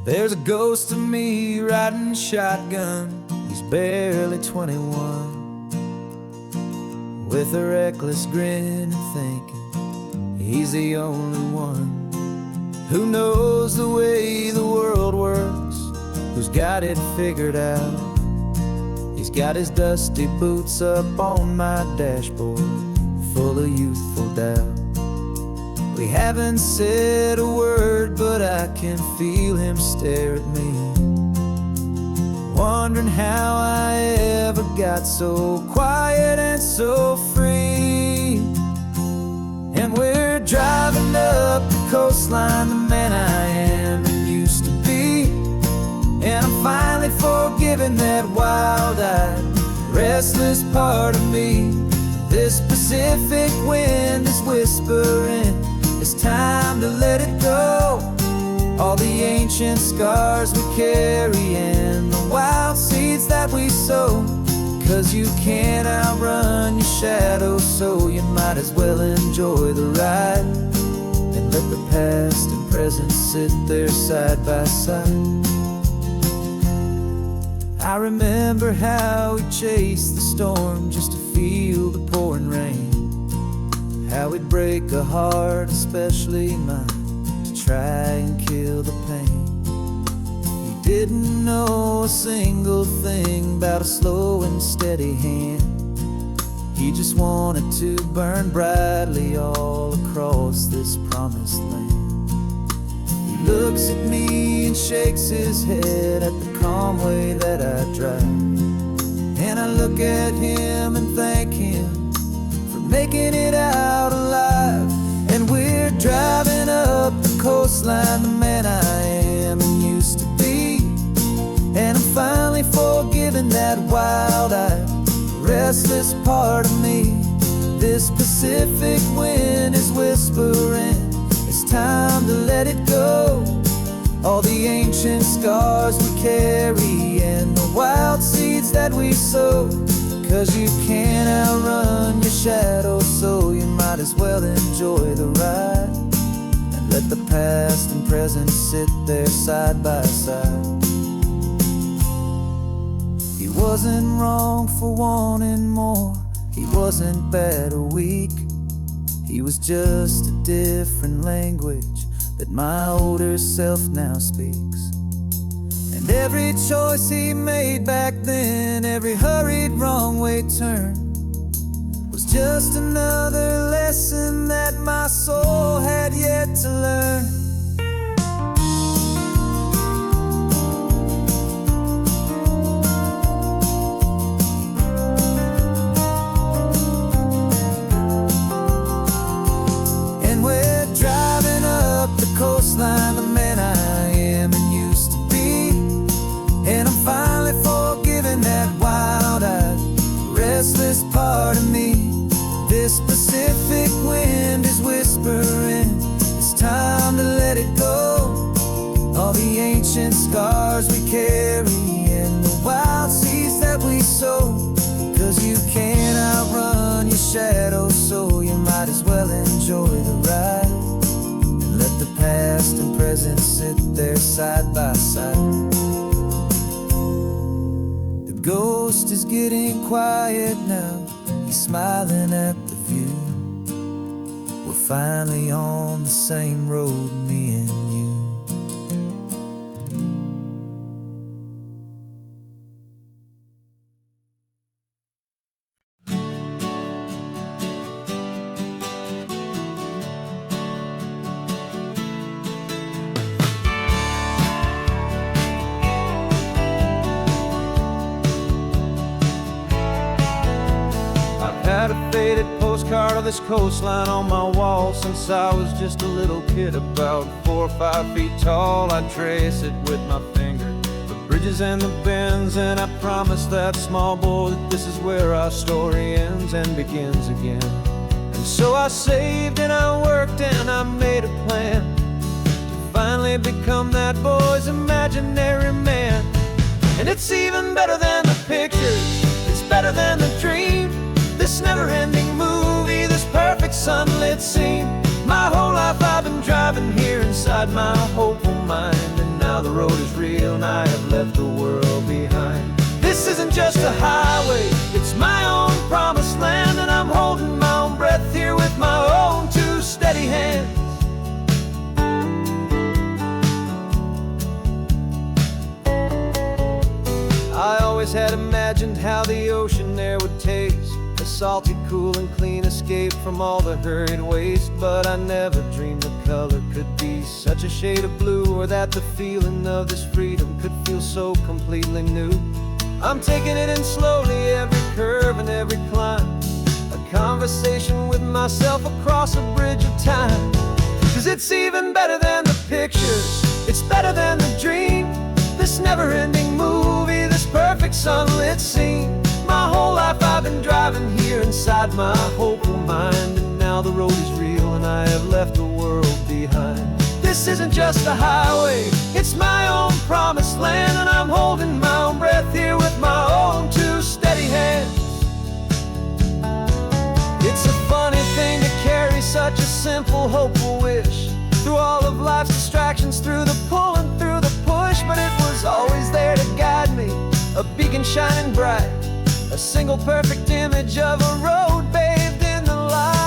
There's a ghost of me riding shotgun. He's barely 21, with a reckless grin and thinking he's the only one who knows the way the world works, who's got it figured out. He's got his dusty boots up on my dashboard, full of youthful doubt. We haven't said a word, but I can feel him stare at me, wondering how I ever got so quiet and so free. And we're driving up the coastline, the man I am and used to be. And I'm finally forgiving that wild-eyed, restless part of me. This Pacific wind is whispering, it's time to let it go. All the ancient scars we carry and the wild seeds that we sow. 'Cause you can't outrun your shadow, so you might as well enjoy the ride and let the past and present sit there side by side. I remember how we chased the storm just to feel the pouring rain, how we'd break a heart, especially mine, to try and kill the pain. He didn't know a single thing about a slow and steady hand. He just wanted to burn brightly all across this promised land. He looks at me and shakes his head at the calm way that I drive, and I look at him and thank him for making it out alive. And we're driving up the coastline, the man I am and used to be. And I'm finally forgiving that wild-eyed, restless part of me. This Pacific wind is whispering, it's time to let it go. All the ancient scars we carry and the wild seeds that we sow. 'Cause you can't outrun your shadow, so you might as well enjoy the ride and let the past and present sit there side by side. He wasn't wrong for wanting more, he wasn't bad or weak. He was just a different language that my older self now speaks. And every choice he made back then, every hurried wrong way turn, was just another lesson that my soul had yet to learn. And we're driving up the coastline, the man I am and used to be. And I'm finally forgiving that wild-eyed, restless part of me. This Pacific wind is whispering, it's time to let it go. All the ancient scars we carry and the wild seeds that we sow. 'Cause you can't outrun your shadow, so you might as well enjoy the ride and let the past and present sit there side by side. The ghost is getting quiet now, he's smiling at the view. We're finally on the same road, me and you. Had a faded postcard of this coastline on my wall since I was just a little kid, about 4 or 5 feet tall. I trace it with my finger, the bridges and the bends, and I promised that small boy that this is where our story ends and begins again. And so I saved and I worked and I made a plan to finally become that boy's imaginary man. And it's even better than the pictures, it's better than the dream. This never-ending movie, this perfect sunlit scene. My whole life I've been driving here inside my hopeful mind, and now now the road is real and I have left the world behind. This isn't just a highway, it's my own promised land, and I'm holding my own breath here with my own two steady hands. I always had imagined how the ocean air would taste, a salty, cool and clean escape from all the hurried waste. But I never dreamed the color could be such a shade of blue, or that the feeling of this freedom could feel so completely new. I'm taking it in slowly, every curve and every climb, a conversation with myself across a bridge of time. 'Cause it's even better than the pictures, it's better than the dream, this never-ending movie, this perfect sunlit scene. My whole life I've been driving here inside my hopeful mind, and now the road is real and I have left the world behind. This isn't just a highway, it's my own promised land, and I'm holding my own breath here with my own two steady hands. It's a funny thing to carry such a simple, hopeful wish through all of life's distractions, through the pull and through the push. But it was always there to guide me, a beacon shining bright, a single perfect image of a road bathed in the light.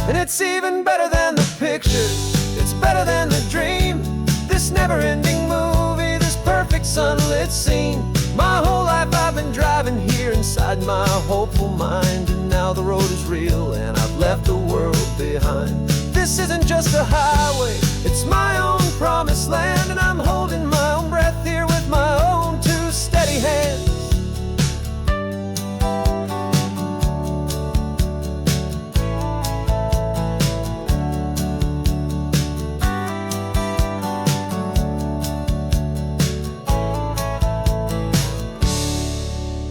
And it's even better than the pictures, it's better than the dream, this never-ending movie, this perfect sunlit scene. My whole life I've been driving here inside my hopeful mind, and now the road is real and I've left the world behind. This isn't just a highway, it's my own promised land, and I'm holding my own breath here with my own two steady hands.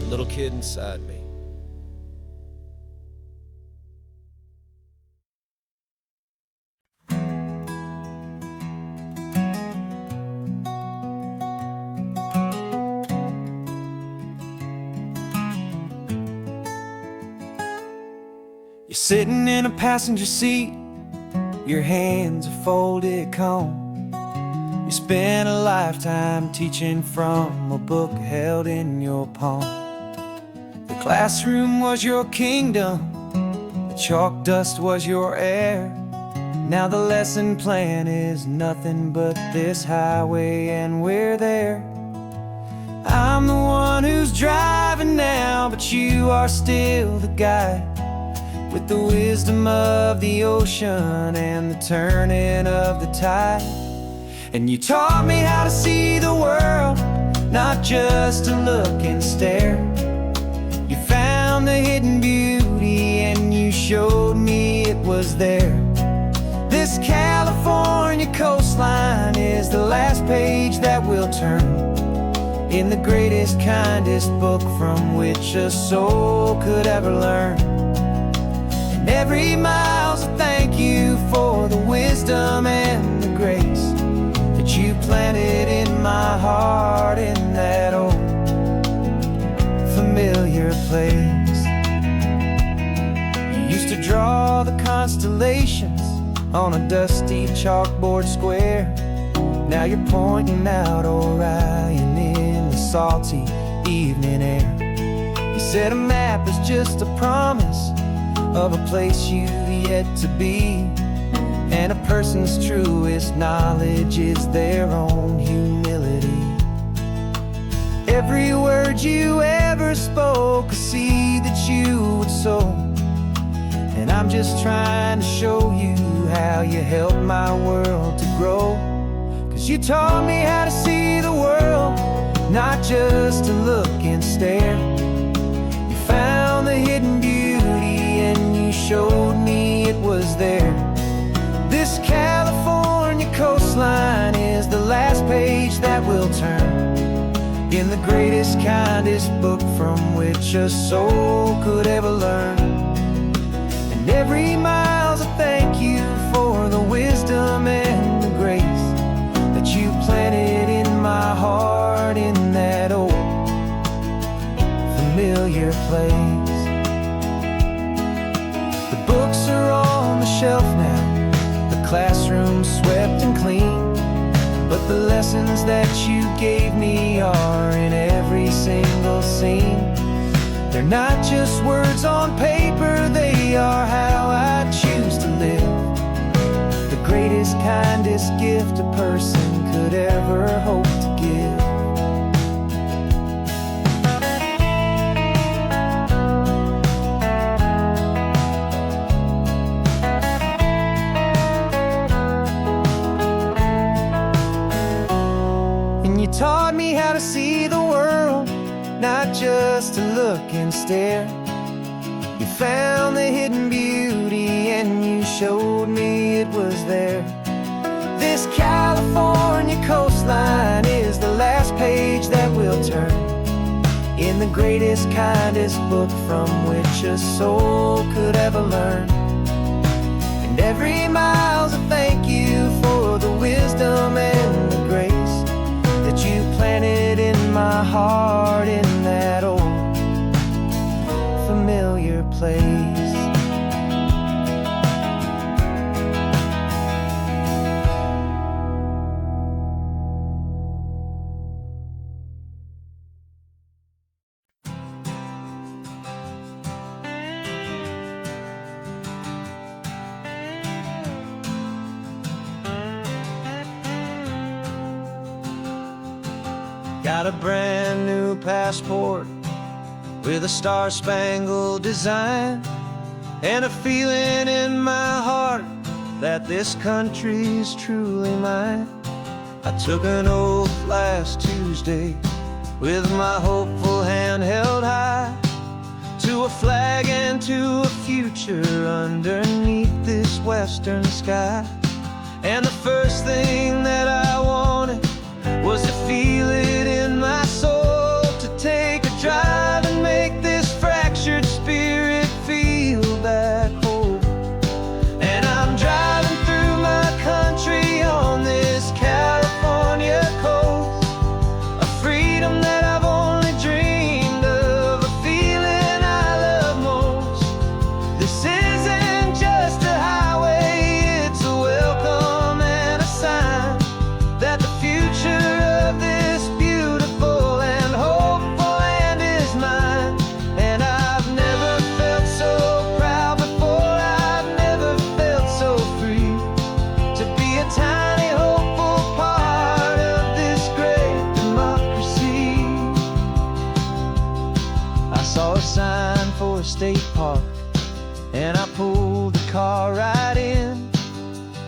Little kid inside me. You're sitting in a passenger seat, your hands are folded calm. You spent a lifetime teaching from a book held in your palm. The classroom was your kingdom, the chalk dust was your air. Now the lesson plan is nothing but this highway, and we're there. I'm the one who's driving now, but you are still the guide, with the wisdom of the ocean and the turning of the tide. And you taught me how to see the world, not just to look and stare. You found the hidden beauty and you showed me it was there. This California coastline is the last page that we'll turn in the greatest, kindest book from which a soul could ever learn. And every mile's a thank you for the wisdom and the grace that you planted in my heart in that old familiar place. You used to draw the constellations on a dusty chalkboard square. Now you're pointing out Orion in the salty evening air. You said a map is just a promise of a place you've yet to be, and a person's truest knowledge is their own humility. Every word you ever spoke, a seed that you would sow, and I'm just trying to show you how you helped my world to grow. 'Cause you taught me how to see the world, not just to look and stare. You found the hidden beauty and you showed me it was there. This California coastline is the last page that we'll turn in the greatest, kindest book from which a soul could ever learn. And every mile's a thank you for the wisdom and the grace that you planted shelf now, the classroom swept and clean. But the lessons that you gave me are in every single scene. They're not just words on paper, they are how I choose to live. The greatest, kindest gift a person could ever hope to give. And you taught me how to see the world, not just to look and stare. You found the hidden beauty and you showed me it was there. This California coastline is the last page that we'll turn in the greatest, kindest book from which a soul could ever learn. And every mile's a thank you for the wisdom and the grace that you planted in my heart in that old familiar place. Got a brand new passport with a star-spangled design, and a feeling in my heart that this country's truly mine. I took an oath last Tuesday with my hopeful hand held high, to a flag and to a future underneath this western sky. And the first thing that I wanted was to feel it in my soul, to take a drive and make this fractured spirit feel back home. And I'm driving through my country on this California coast, a freedom that I've only dreamed of, a feeling I love most. This isn't just a highway, it's a welcome and a sign that the future of this beautiful and hopeful land is mine. And I've never felt so proud before, I've never felt so free, to be a tiny hopeful part of this great democracy. I saw a sign for a state park, and I pulled the car right in,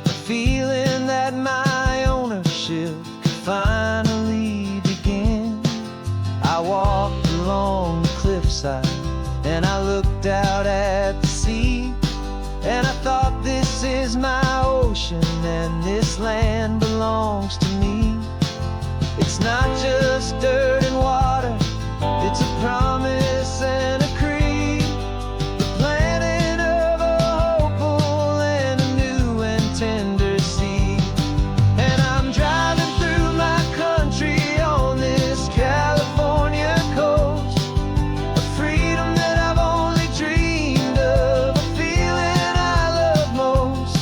the feeling that my ownership could finally begin. I walked along the cliffside and I looked out at the sea, and I thought, this is my ocean and this land belongs to me. It's not just dirt and water, it's a promise and a creed, the planting of a hopeful and a new and tender seed. And I'm driving through my country on this California coast, a freedom that I've only dreamed of, a feeling I love most.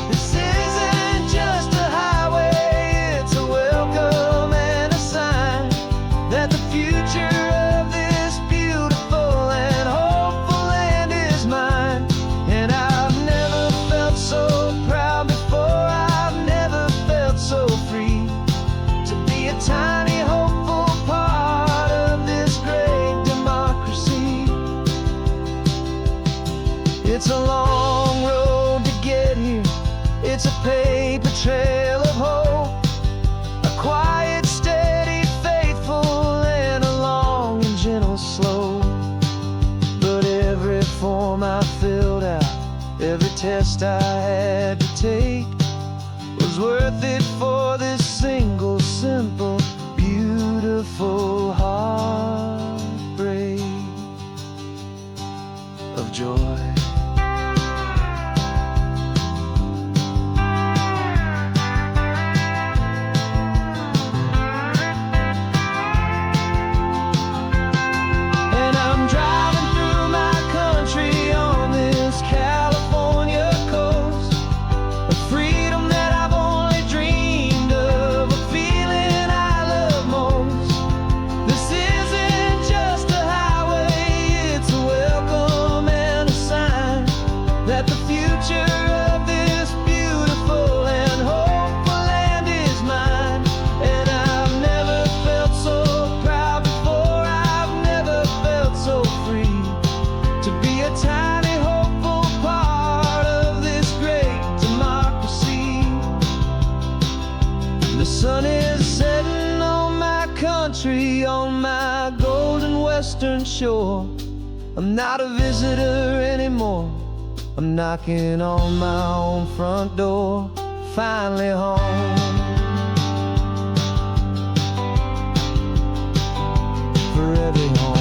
This isn't just a highway, it's a welcome and a sign that the future of this beautiful and hopeful land is mine. And I've never felt so proud before, I've never felt so free, to be a tiny hopeful part of this great democracy. It's a long road to get here, it's a paper trail of hope, a quiet, steady, faithful, and a long and gentle slope. But every form I filled out, every test I had to take, was worth it for this single, simple, beautiful heartbreak of joy. And I'm driving through my country on this California coast, the future of this beautiful and hopeful land is mine. And I've never felt so proud before, I've never felt so free to be a tiny hopeful part of this great democracy. The sun is setting on my country, on my golden western shore. I'm not a visitor anymore, I'm knocking on my own front door, finally home. For every home.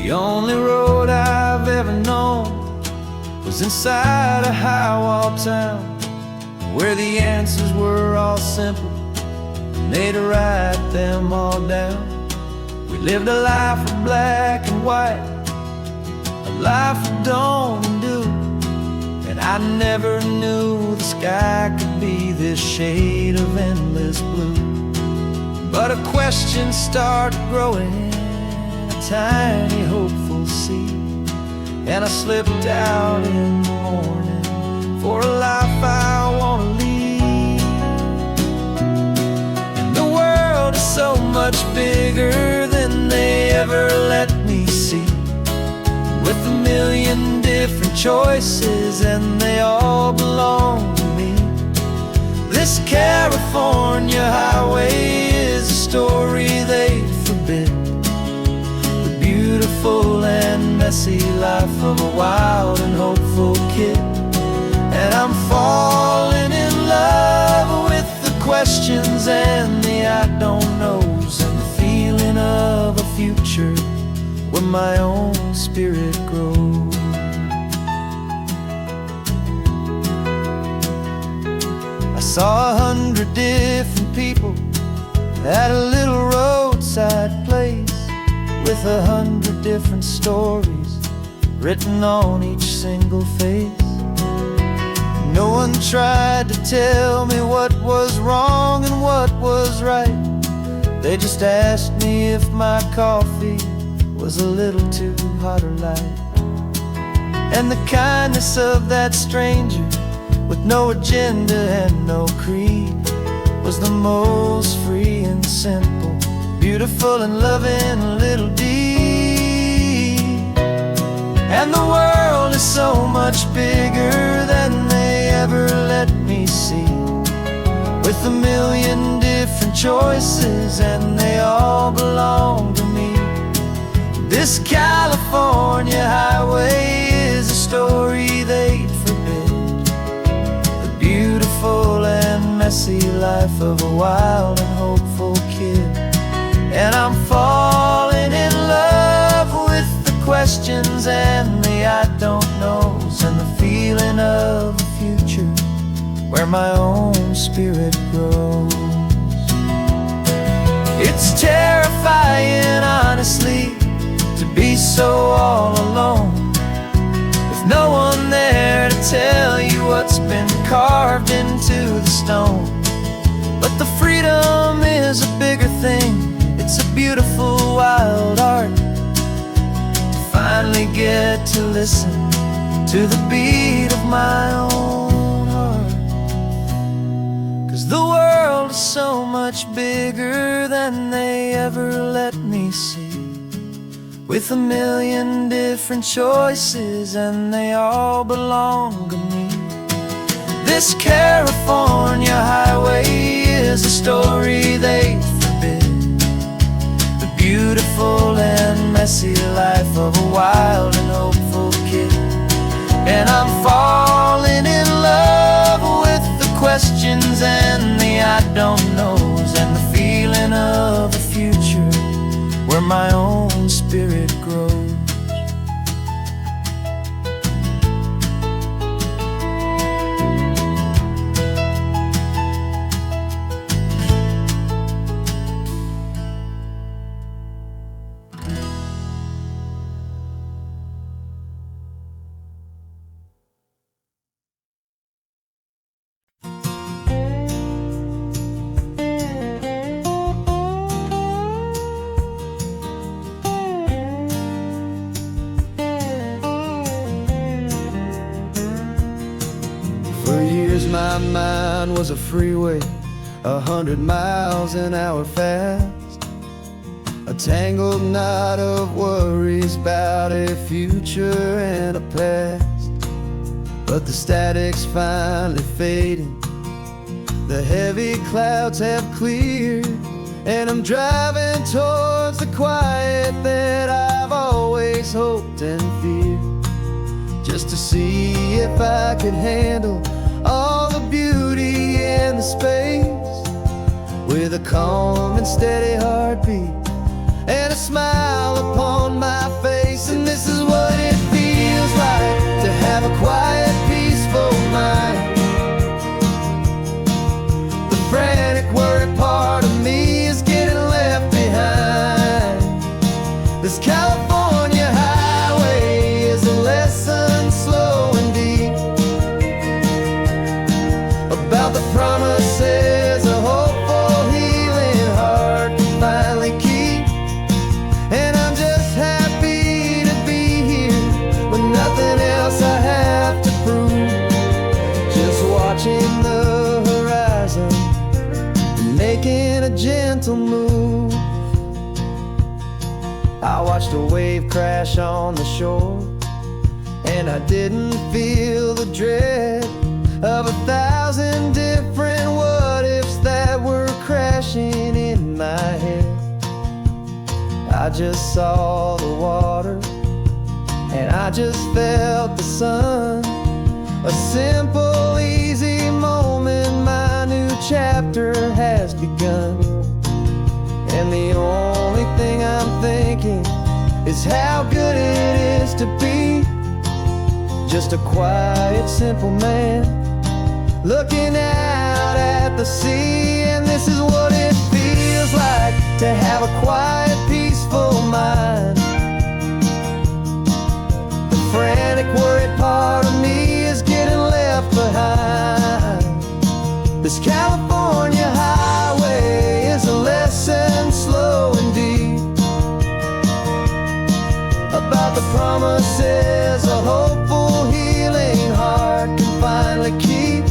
The only road I've ever known was inside a high-wall town, where the answers were all simple and they'd write them all down. We lived a life of black and white, a life of dawn and dew, and I never knew the sky could be this shade of endless blue. But a question started growing, tiny hopeful seed, and I slipped out in the morning for a life I want to lead. And the world is so much bigger than they ever let me see, with a million different choices and they all belong to me. This California highway is a story they forbid, beautiful and messy life of a wild and hopeful kid. And I'm falling in love with the questions and the I don't knows, and the feeling of a future where my own spirit grows. I saw 100 different people at a little roadside place, with 100 different stories written on each single face. No one tried to tell me what was wrong and what was right. They just asked me if my coffee was a little too hot or light. And the kindness of that stranger, with no agenda and no creed, was the most free and simple, beautiful and loving little deed. And the world is so much bigger than they ever let me see, with a million different choices and they all belong to me. This California highway is a story they'd forbid, the beautiful and messy life of a wild and hopeful kid. And I'm falling in love with the questions and the I don't knows, and the feeling of a future where my own spirit grows. It's terrifying, honestly, to be so all alone, with no one there to tell you what's been carved into the stone. But the freedom is a bigger thing, it's a beautiful wild art, to finally get to listen to the beat of my own heart. 'Cause the world is so much bigger than they ever let me see, with a million different choices and they all belong to me. This California highway is a story they forbid, the beautiful and messy life of a wild and hopeful kid. And I'm falling in love with the questions and the I don't knows, and the feeling of a future where my own spirit grows. my mind was a freeway, 100 miles an hour fast, a tangled knot of worries about a future and a past. But the static's finally fading, the heavy clouds have cleared, and I'm driving towards the quiet that I've always hoped and feared, just to see if I could handle all the beauty and the space, with a calm and steady heartbeat and a smile upon my face. And this is what it feels like to have a quiet, peaceful mind. The frantic, worried part of me is getting left behind. This California highway is a lesson slow and deep about the promises a hopeful, healing heart can finally keep. And I'm just happy to be here with nothing else I have to prove, just watching the horizon, making a gentle move. I watched a wave crash on the shore, and I didn't feel the dread of 1,000 different what-ifs that were crashing in my head. I just saw the water, and I just felt the sun. A simple, easy moment, my new chapter has begun. And the only thing I'm thinking is how good it is to be just a quiet, simple man looking out at the sea. And this is what it feels like to have a quiet, peaceful mind. The frantic, worried part of me is getting left behind. This California highway is a lesson slow and deep about the promises a hopeful, healing heart can finally keep.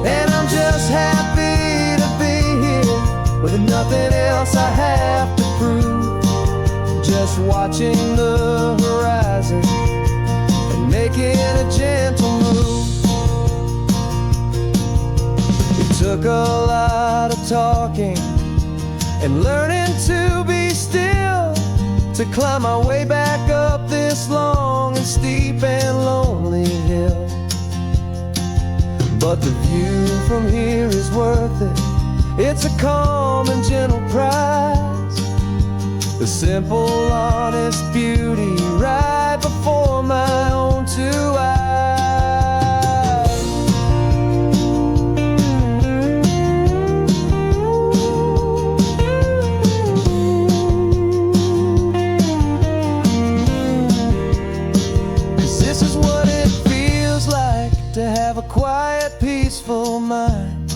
And I'm just happy to be here with nothing else I have to prove, just watching the horizon and making a gentle move. It took a lot of talking and learning to be still to climb my way back up this long and steep and lonely hill. But the view from here is worth it. It's a calm and gentle prize, the simple, honest beauty right before my own two eyes. This is what it feels like to have a quiet, peaceful mind.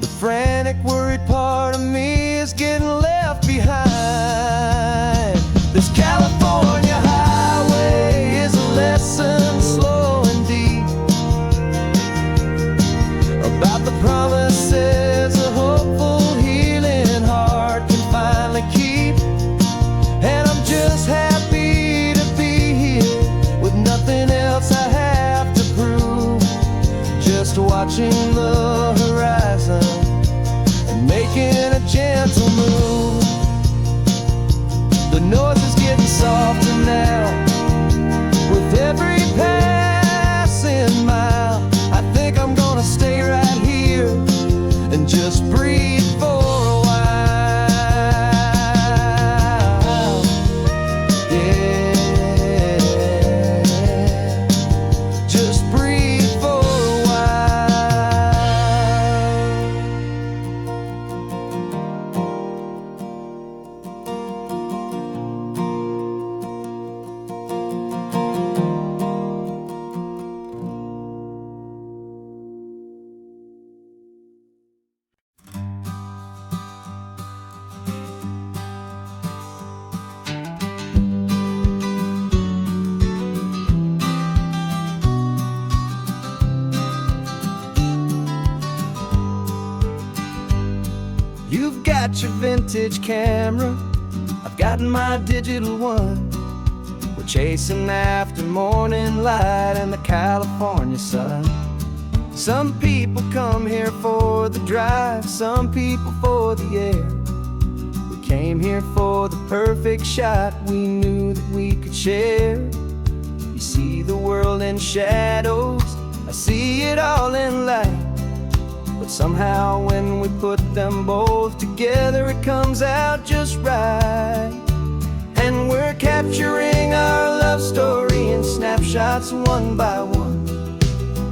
The frantic, worried part of me is getting left behind. This California highway is a lesson slow and deep about the promises a hopeful, healing heart can finally keep. And I'm just happy to be here with nothing else I have to prove, just watching the horizon and got your vintage camera, I've got my digital one. We're chasing after morning light and the California sun. Some people come here for the drive, some people for the air. We came here for the perfect shot we knew that we could share. You see the world in shadows, I see it all in light. But somehow when we put them both together, it comes out just right. And we're capturing our love story in snapshots one by one.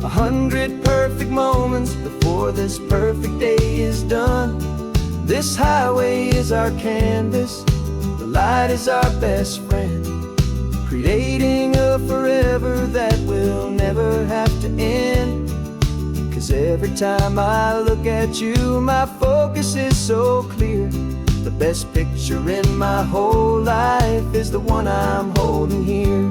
100 perfect moments before this perfect day is done. This highway is our canvas, the light is our best friend, creating a forever that will never have to end. 'Cause every time I look at you, my focus is so clear. The best picture in my whole life is the one I'm holding here.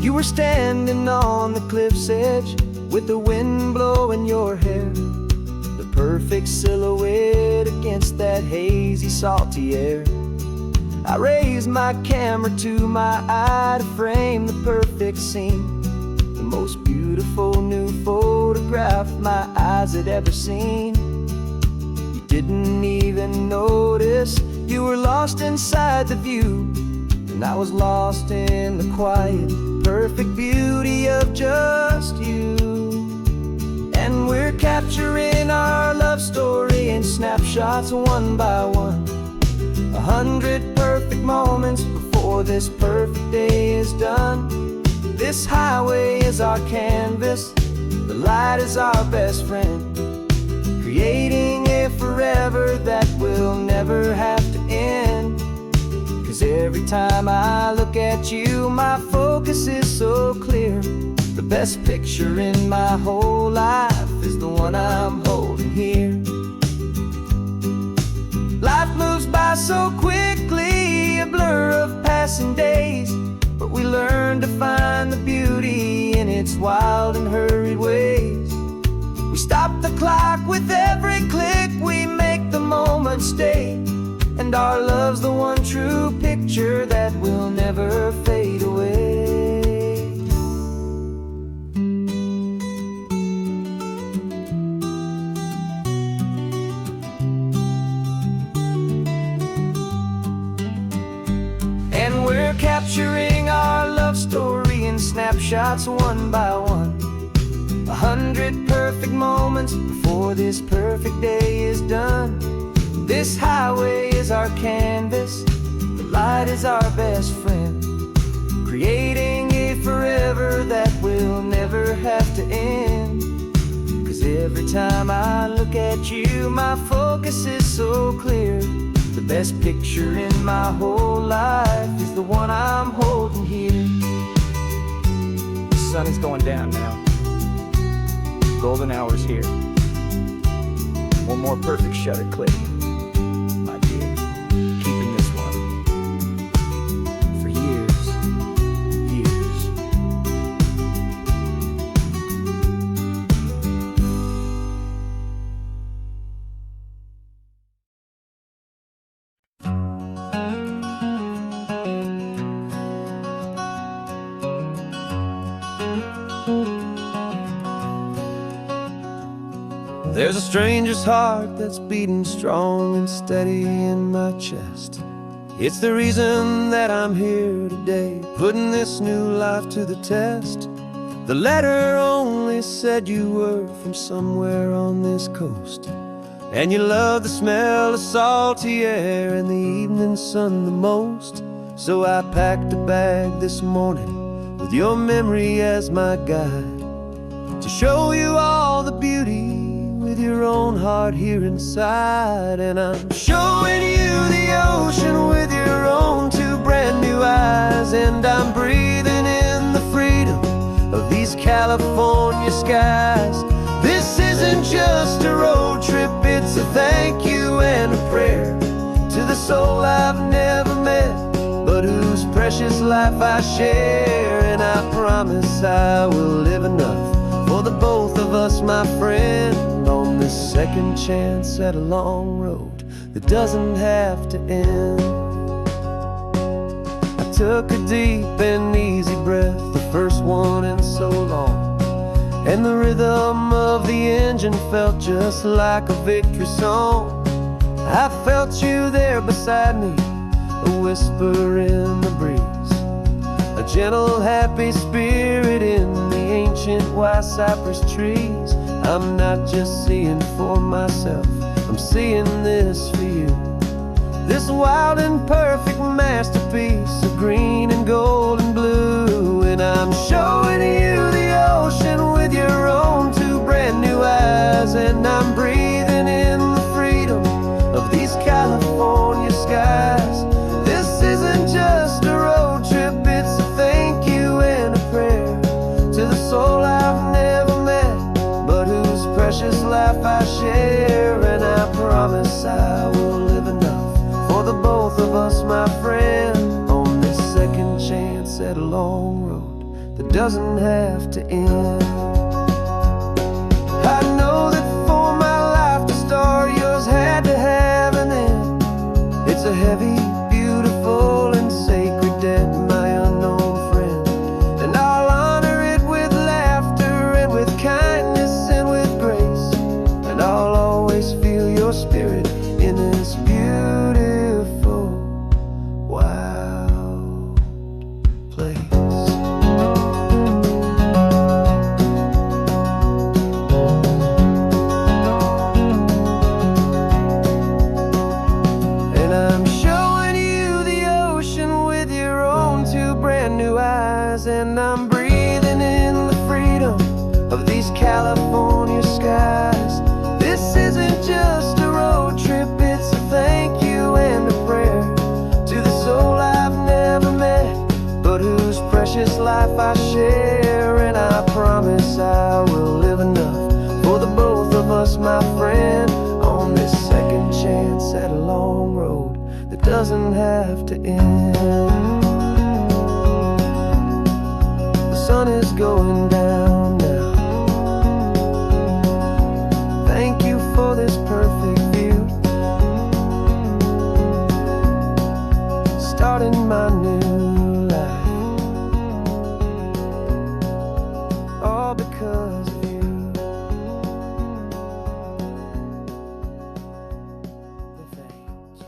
You were standing on the cliff's edge with the wind blowing your hair, the perfect silhouette against that hazy, salty air. I raised my camera to my eye to frame the perfect scene, the most beautiful new photograph my eyes had ever seen. You didn't even notice you were lost inside the view, and I was lost in the quiet, perfect beauty of just you. And we're capturing our love story in snapshots one by one. 100 perfect moments before this perfect day is done. This highway is our canvas, the light is our best friend, creating a forever that will never have to end. 'Cause every time I look at you, my focus is so clear. The best picture in my whole life is the one I'm holding here. Life moves by so quickly, a blur of passing days, but we learn to find the beauty in its wild and hurried ways. We stop the clock with every click, we make the moment stay, and our love's the one true picture that will never fade away. And we're capturing our love story in snapshots one by one. 100 perfect moments before this perfect day is done. This highway is our canvas, the light is our best friend, creating a forever that will never have to end. 'Cause every time I look at you, my focus is so clear. The best picture in my whole life is the one I'm holding here. The sun is going down now. Golden hour's here. One more perfect shutter click. Keeping this one for years, years. There's a stranger's heart that's beating strong and steady in my chest. It's the reason that I'm here today, putting this new life to the test. The letter only said you were from somewhere on this coast, and you love the smell of salty air and the evening sun the most. So I packed a bag this morning with your memory as my guide, to show you all the beauty with your own heart here inside. And I'm showing you the ocean with your own two brand new eyes, and I'm breathing in the freedom of these California skies. This isn't just a road trip, it's a thank you and a prayer to the soul I've never met, but whose precious precious life I share. And I promise I will live enough for the both of us, my friend, on this second chance at a long road that doesn't have to end. I took a deep and easy breath, the first one in so long, and the rhythm of the engine felt just like a victory song. I felt you there beside me, a whisper in the breeze, a gentle, happy spirit in the ancient white cypress trees. I'm not just seeing for myself, I'm seeing this for you. This wild and perfect masterpiece of green and gold and blue. And I'm showing you the ocean with your own two brand new eyes. And I'm breathing in the freedom of these California skies. This isn't just a road trip, it's a thank you and a prayer to the soul I've never met, but whose precious life I share. And I promise I will live enough for the both of us, my friend, on this second chance at a long road that doesn't have to end. I know that for my life to start, yours had to have an end. It's a heavy, beautiful, and sacred debt, my unknown friend. And I'll honor it with laughter and with kindness and with grace. And I'll always feel your spirit in this beautiful, wild place. And I'm showing you the ocean with your own two brand new eyes. And I'm breathing in the freedom of these California skies. This isn't just a road trip, it's a thank you and a prayer to the soul I've never met, but whose precious life I share. And I promise I will live enough for the both of us, my friend, on this second chance at a long road that doesn't have to end. The sun is going down now. Thank you for this perfect view, starting my new life, all because of you. Thank you.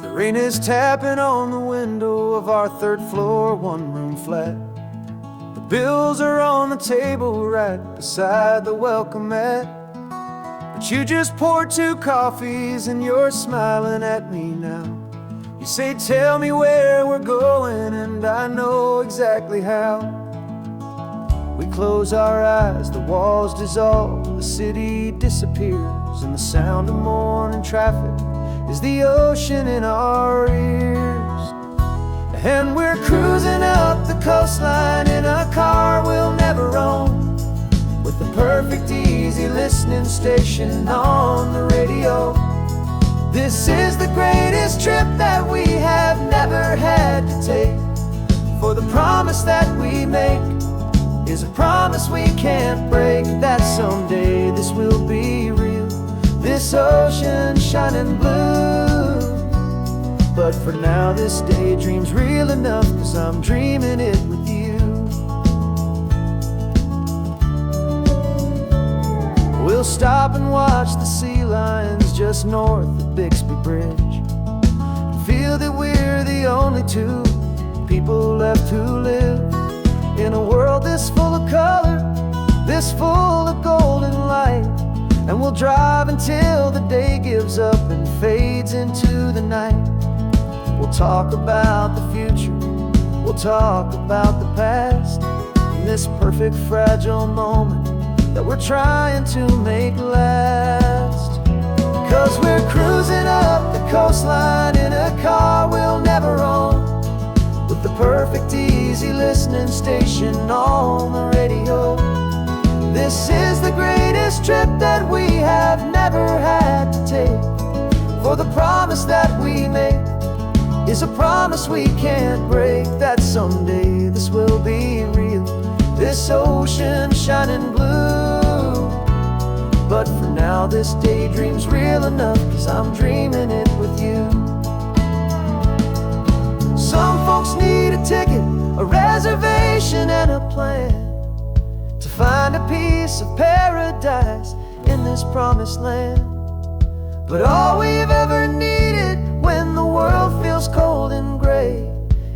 The rain is tapping on the window of our third floor, one-room flat. The bills are on the table right beside the welcome mat. But you just poured 2 coffees and you're smiling at me now. You say, tell me where we're going, and I know exactly how. We close our eyes, the walls dissolve, the city disappears, and the sound of morning traffic is the ocean in our ears. And we're cruising up the coastline in a car we'll never own, with the perfect easy listening station on the radio. This is the greatest trip that we have never had to take, for the promise that we make is a promise we can't break, that someday this will be real, this ocean shining blue. But for now this daydream's real enough, 'cause I'm dreaming it with you. We'll stop and watch the sea lions just north of Bixby Bridge, and feel that we're the only 2 people left who live in a world this full of color, this full of golden light. And we'll drive until the day gives up and fades into the night. We'll talk about the future, we'll talk about the past, in this perfect fragile moment that we're trying to make last. 'Cause we're cruising up the coastline in a car we'll never own, with the perfect easy listening station on the radio. This is the greatest trip that we have never had to take, for the promise that we make is a promise we can't break, that someday this will be real, this ocean shining blue. But for now this daydream's real enough, 'cause I'm dreaming it with you. Some folks need a ticket, a reservation and a plan to find a piece of paradise in this promised land. But all we've ever needed when the world feels cold and gray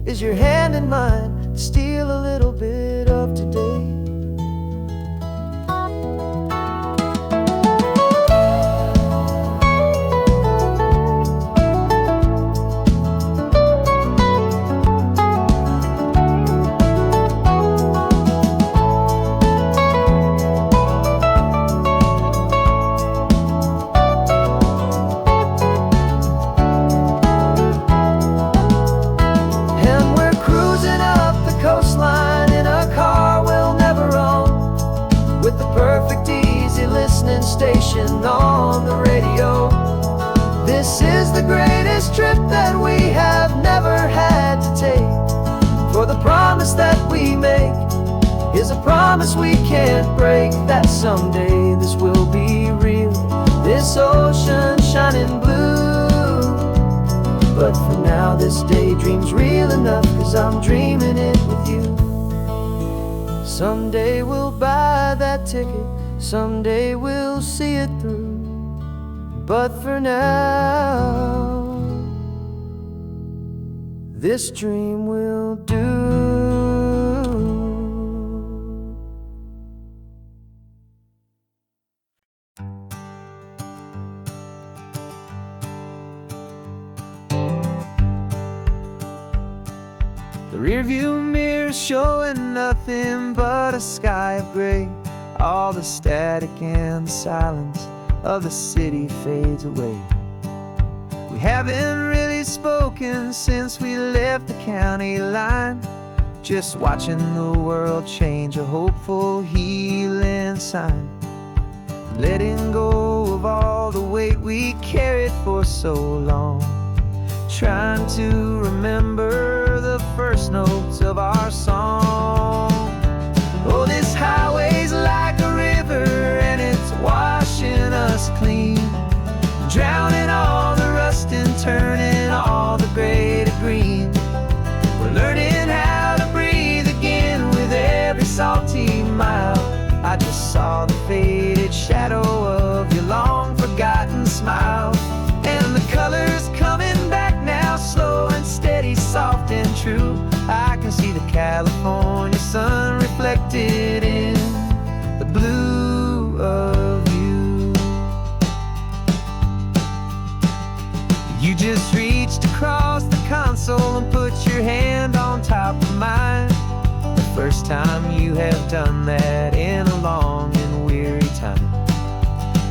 is your hand in mine to steal a little bit of today. Station on the radio. This is the greatest trip that we have never had to take, for the promise that we make is a promise we can't break, that someday this will be real, this ocean shining blue. But for now this daydream's real enough, 'cause I'm dreaming it with you. Someday we'll buy that ticket, someday we'll see it through, but for now this dream will do. The rearview mirror's showing nothing but a sky of gray. All the static and the silence of the city fades away. We haven't really spoken since we left the county line, just watching the world change, a hopeful healing sign. Letting go of all the weight we carried for so long, trying to remember the first notes of our song. Oh, this highway's like a river and it's washing us clean, drowning all the rust and turning all the gray to green. We're learning how to breathe again with every salty mile. I just saw the faded shadow of your long forgotten smile, and the colors coming back now, slow and steady, soft and true. I can see the California sun reflected in the blue of you. You just reached across the console and put your hand on top of mine, the first time you have done that in a long and weary time.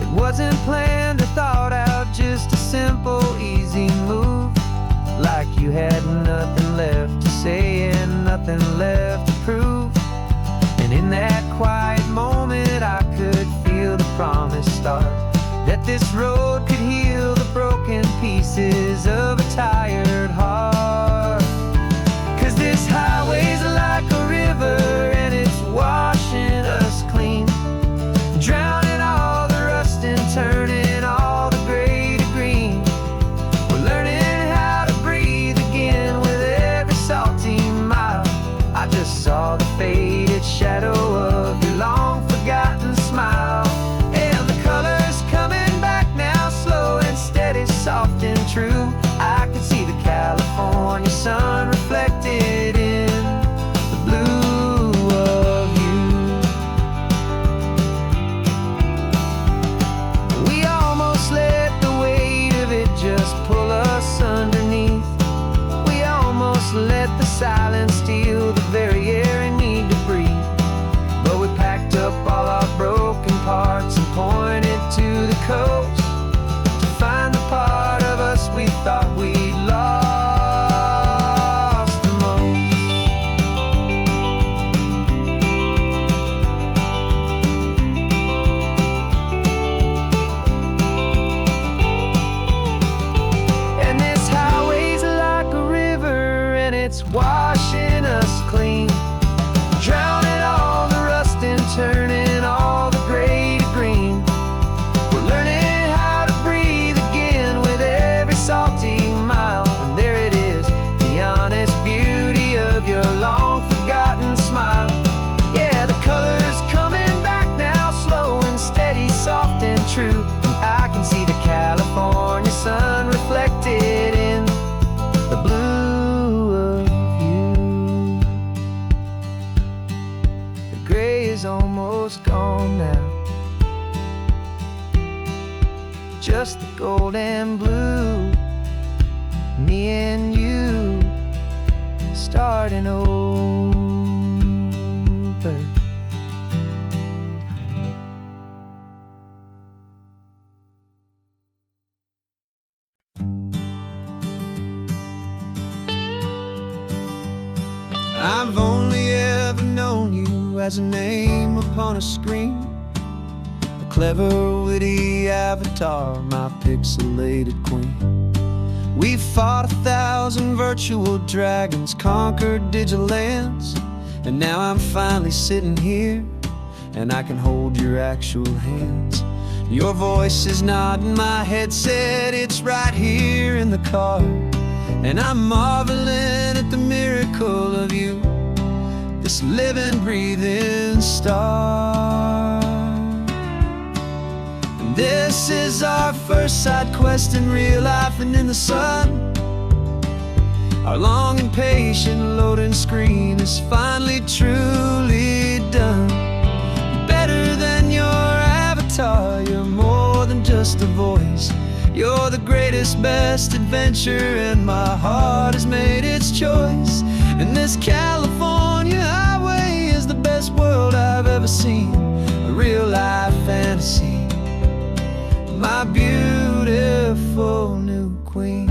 It wasn't planned or thought out, just a simple, easy move, like you had nothing left to say and nothing left to prove. And in that quiet moment I could feel the promise start, that this road could heal the broken pieces of a tired heart. 'Cause this highway's like a river and it's washing us clean, drowning all the rust and turning all the gray to green. We're learning how to breathe again with every salty mile. I just saw the faded shadow of your long forgotten smile, and the colors coming back now, slow and steady, soft and true. I can see the California sun reflected in the blue of you. We almost let the weight of it just pull us underneath. We almost let the silence steal the very air I need to breathe. But we packed up all our broken parts and pointed to the coast to just the gold and blue. Me and you starting over. I've only ever known you as a name upon a screen, a clever, witty avatar, my pixelated queen. We've fought 1,000 virtual dragons, conquered digital lands, and now I'm finally sitting here, and I can hold your actual hands. Your voice is not in my headset, it's right here in the car, and I'm marveling at the miracle of you, this living, breathing star. And this is our first side quest in real life and in the sun. Our long and patient loading screen is finally truly done. Better than your avatar, you're more than just a voice. You're the greatest, best adventure, and my heart has made its choice. And this California highway is the best world I've ever seen, a real life fantasy, my beautiful new queen.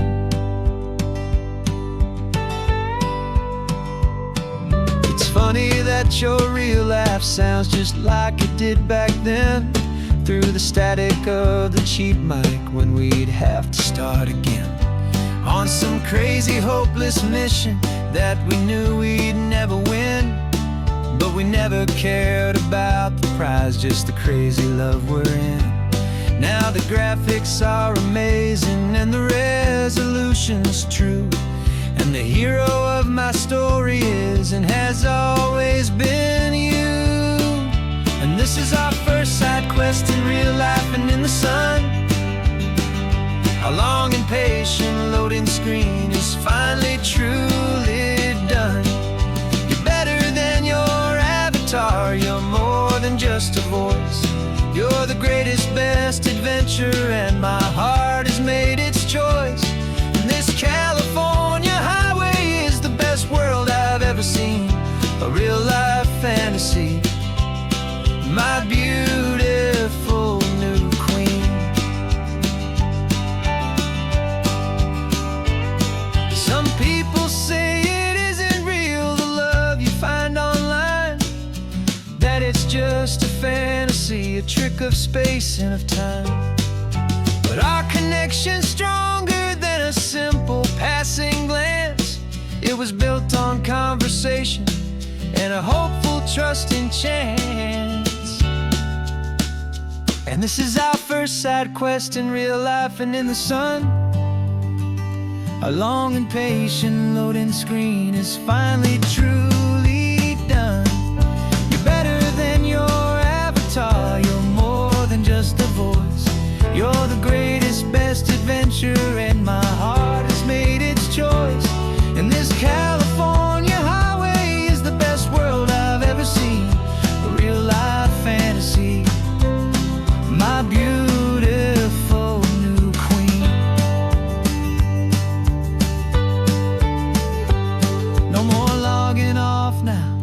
It's funny that your real life sounds just like it did back then, through the static of the cheap mic when we'd have to start again, on some crazy hopeless mission that we knew we'd never win. But we never cared about the prize, just the crazy love we're in. Now the graphics are amazing and the resolution's true, and the hero of my story is and has always been you. And this is our first side quest in real life and in the sun. Our long and patient loading screen is finally truly done. You're better than your avatar, you're more than just a voice. You're the greatest, best adventure, and my heart has made its choice. And this California highway is the best world I've ever seen, a real life fantasy, my beautiful new queen. Some people say it isn't real, the love you find online, that it's just a fantasy, a trick of space and of time. But our connection's stronger than a simple passing glance. It was built on conversation and a hopeful, trusting chance. And this is our first side quest in real life and in the sun. Our long and patient loading screen is finally truly done. You're better than your avatar, you're more than just a voice. You're the greatest, best adventure, and my heart has made its choice. And this California highway is the best world I've ever seen, a real life fantasy, my beautiful new queen. No more logging off now,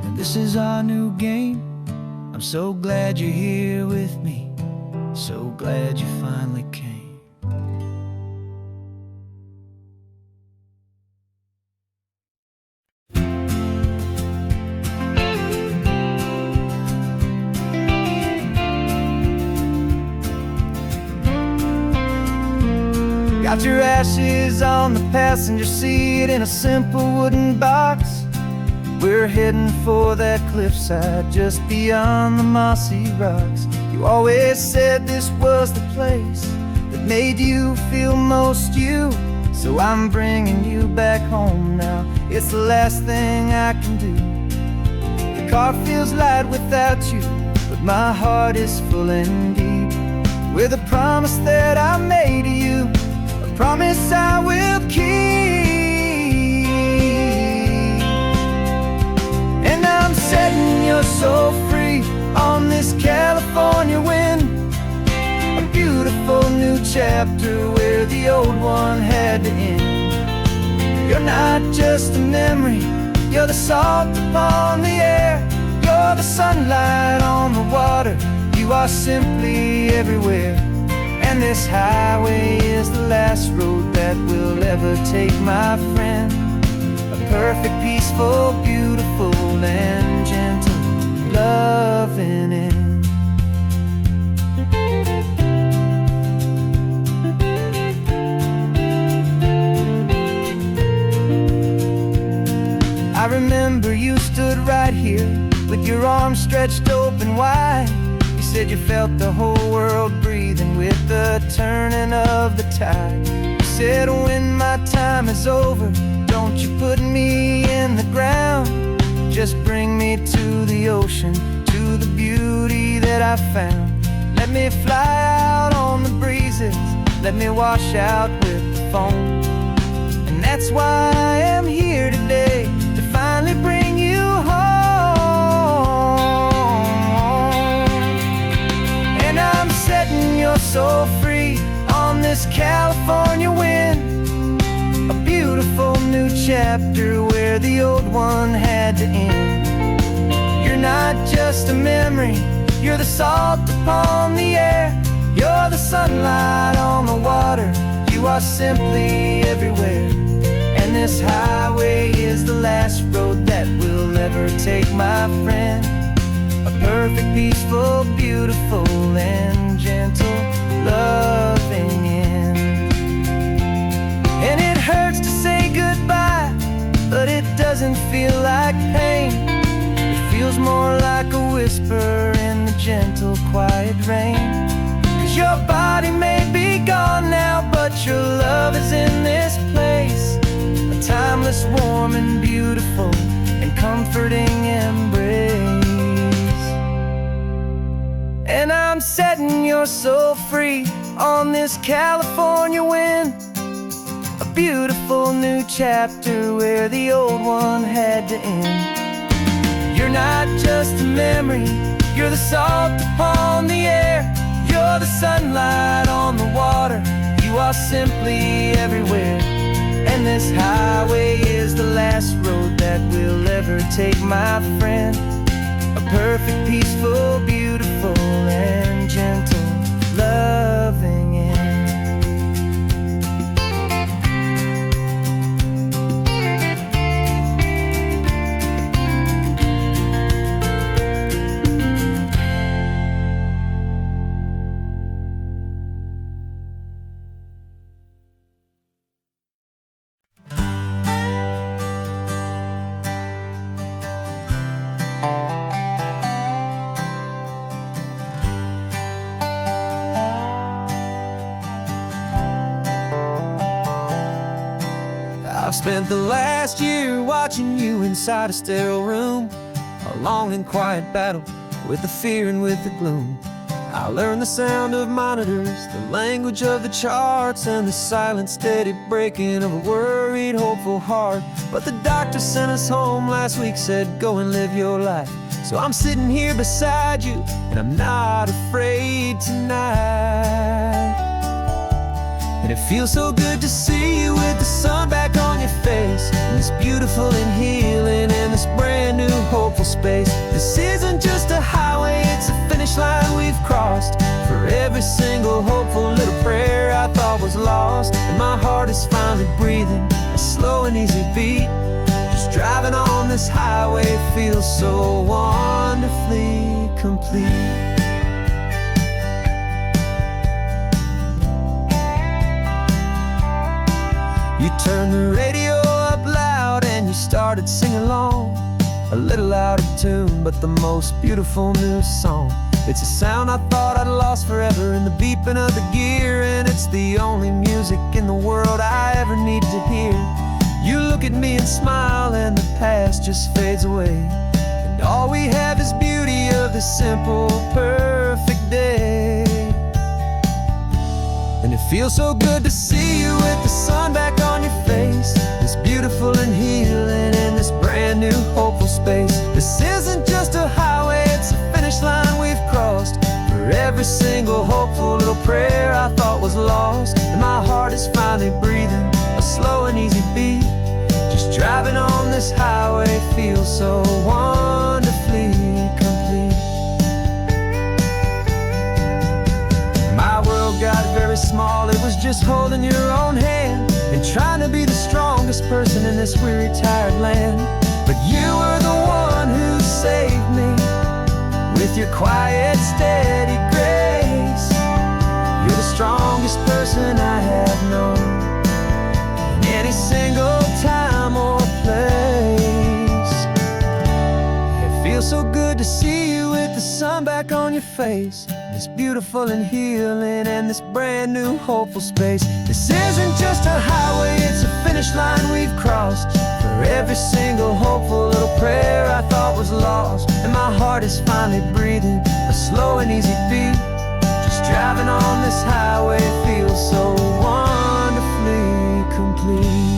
and this is our new game. I'm so glad you're here with me, so glad you finally came. Got your ashes on the passenger seat in a simple wooden box. We're heading for that cliffside just beyond the mossy rocks. You always said this was the place that made you feel most you, so I'm bringing you back home now. It's the last thing I can do. The car feels light without you, but my heart is full and deep with a promise that I made to you, a promise I will keep. And I'm setting you so free on this California wind, a beautiful chapter where the old one had to end. You're not just a memory, you're the salt upon the air. You're the sunlight on the water, you are simply everywhere. And this highway is the last road that we'll ever take, my friend. A perfect, peaceful, beautiful, and gentle, loving end. I remember you stood right here with your arms stretched open wide. You said you felt the whole world breathing with the turning of the tide. You said, when my time is over, don't you put me in the ground. Just bring me to the ocean, to the beauty that I found. Let me fly out on the breezes, let me wash out with the foam. And that's why I am here today, to finally bring you home. And I'm setting your soul free on this California wind. A beautiful new chapter where the old one had to end. You're not just a memory, you're the salt upon the air. You're the sunlight on the water, you are simply everywhere. And this highway is the last road that we'll ever take, my friend. A perfect, peaceful, beautiful, and gentle, loving end. And it hurts to say goodbye, but it doesn't feel like pain. It feels more like a whisper in the gentle, quiet rain. 'Cause your body may be gone now, but your love is in this place. A timeless, warm, and beautiful, and comforting embrace. And I'm setting your soul free on this California wind. A beautiful new chapter where the old one had to end. You're not just a memory, you're the salt upon the air. You're the sunlight on the water, you are simply everywhere. And this highway is the last road that we'll ever take, my friend. A perfect, peaceful, beautiful, and gentle, loving end. I've spent the last year watching you inside a sterile room, a long and quiet battle with the fear and with the gloom. I learned the sound of monitors, the language of the charts, and the silent, steady breaking of a worried, hopeful heart. But the doctor sent us home last week, said, go and live your life. So I'm sitting here beside you, and I'm not afraid tonight. And it feels so good to see you with the sun back on your face, and this beautiful and healing in this brand new hopeful space. This isn't just a highway, it's a finish line we've crossed. For every single hopeful little prayer I thought was lost, and my heart is finally breathing a slow and easy beat. Just driving on this highway feels so wonderfully complete. You turned the radio up loud and you started singing along, a little out of tune, but the most beautiful new song. It's a sound I thought I'd lost forever in the beeping of the gear, and it's the only music in the world I ever need to hear. You look at me and smile, and the past just fades away, and all we have is beauty of this simple, perfect day. And it feels so good to see you with the sun back on your face, this beautiful and healing in this brand new hopeful space. This isn't just a highway, it's a finish line we've crossed. For every single hopeful little prayer I thought was lost, and my heart is finally breathing a slow and easy beat. Just driving on this highway feels so wonderfully complete. My world got very small, it was just holding your own hand and trying to be the strongest person in this weary, tired land. But you were the one who saved me with your quiet, steady grace. You're the strongest person I have known in any single time or place. It feels so good to see you with the sun back on your face. It's beautiful and healing and this brand new hopeful space. This isn't just a highway, it's a finish line we've crossed. For every single hopeful little prayer I thought was lost, and my heart is finally breathing a slow and easy beat. Just driving on this highway feels so wonderfully complete.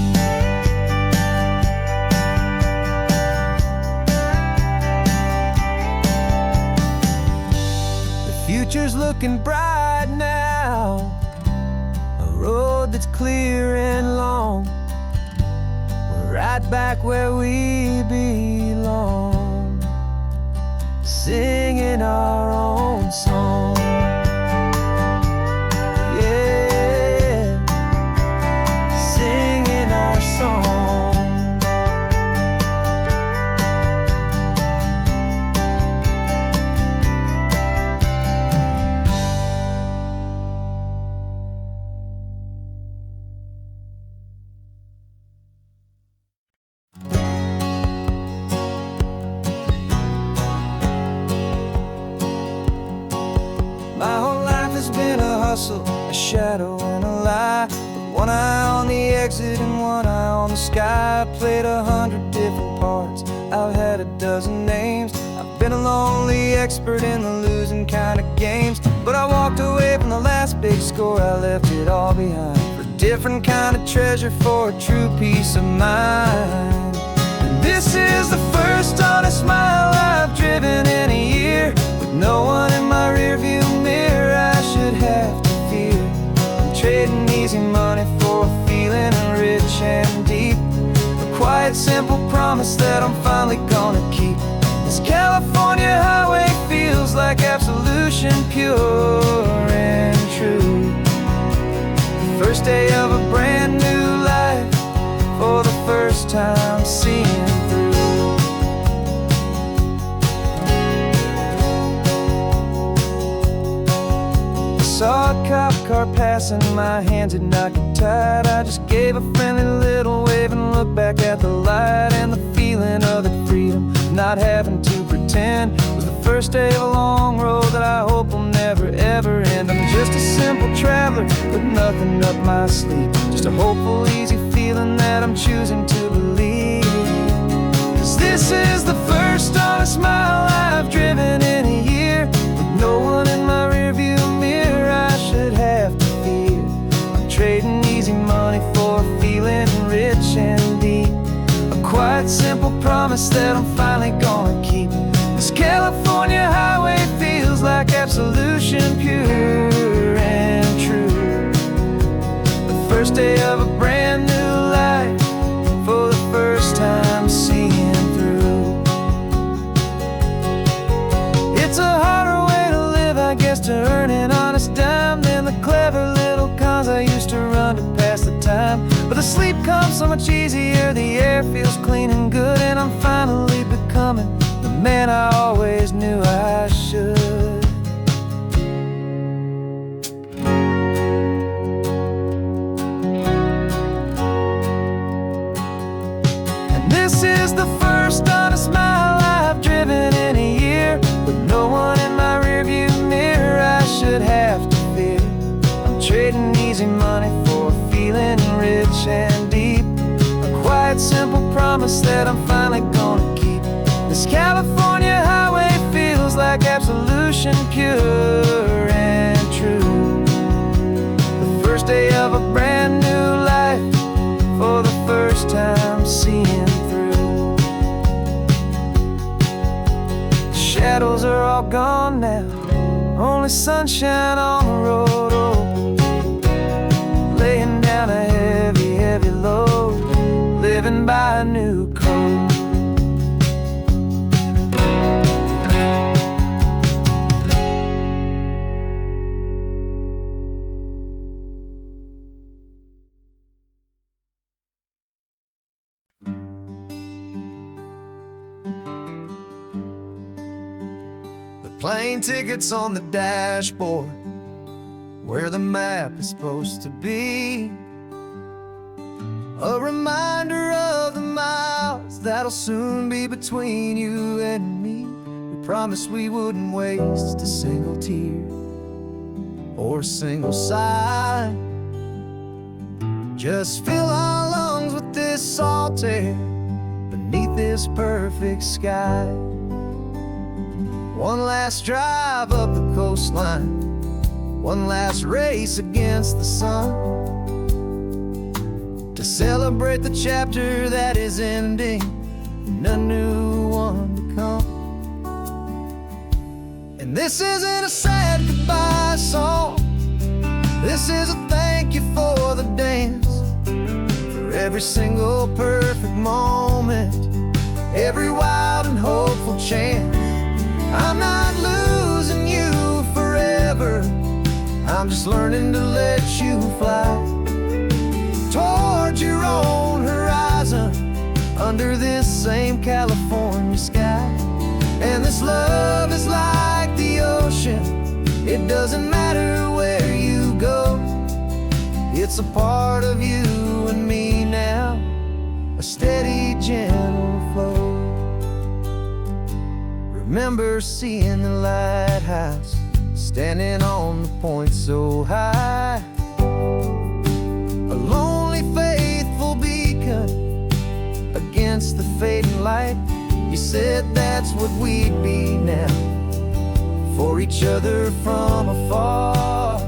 Future's looking bright now, a road that's clear and long. We're right back where we belong, singing our own song. Yeah, singing our song. My whole life has been a hustle, a shadow and a lie. With one eye on the exit and one eye on the sky. I played 100 different parts, I've had a dozen names. I've been a lonely expert in the losing kind of games. But I walked away from the last big score, I left it all behind for a different kind of treasure, for a true peace of mind. And this is the first honest mile I've driven in a year, with no one in my rearview mirror I should have to fear. I'm trading easy money for a feeling rich and deep, a quiet, simple promise that I'm finally gonna keep. This California highway feels like absolution, pure and true. The first day of a brand new life, for the first time seeing through. Saw a cop car passing, my hands had not got tied. I just gave a friendly little wave and looked back at the light. And the feeling of the freedom, not having to pretend, was the first day of a long road that I hope will never ever end. I'm just a simple traveler with nothing up my sleeve, just a hopeful, easy feeling that I'm choosing to believe. 'Cause this is the first honest mile I've driven in a year, with no one in my rearview mirror I should have to fear. I'm trading easy money for a feeling rich and deep, a quiet, simple promise that I'm finally gonna keep. This California highway feels like absolution, pure and true. The first day of a brand new life, for the first time seeing through. It's a harder way to live, I guess, to earn an honest dime than the clever little cons I used to run to pass the time. But the sleep comes so much easier, the air feels clean and good, and I'm finally becoming the man I always knew I should. And this is the first honest mile I've driven in a year, with no one in my rearview mirror I should have to fear. I'm trading easy money for a feeling rich and deep, a quiet, simple promise that I'm finally gonna keep. This California highway feels like absolution, pure and true. The first day of a brand new life, for the first time seeing through. The shadows are all gone now, only sunshine on the road. plane tickets on the dashboard, where the map is supposed to be. A reminder of the miles that'll soon be between you and me. We promised we wouldn't waste a single tear or a single sigh. Just fill our lungs with this salt air beneath this perfect sky. One last drive up the coastline, one last race against the sun, to celebrate the chapter that is ending and a new one to come. And this isn't a sad goodbye song, this is a thank you for the dance, for every single perfect moment, every wild and hopeful chance. I'm not losing you forever, I'm just learning to let you fly towards your own horizon, under this same California sky. And this love is like the ocean, it doesn't matter where you go, it's a part of you and me now, a steady, gentle flow. Remember seeing the lighthouse, standing on the point so high, a lonely, faithful beacon against the fading light. You said that's what we'd be now, for each other from afar.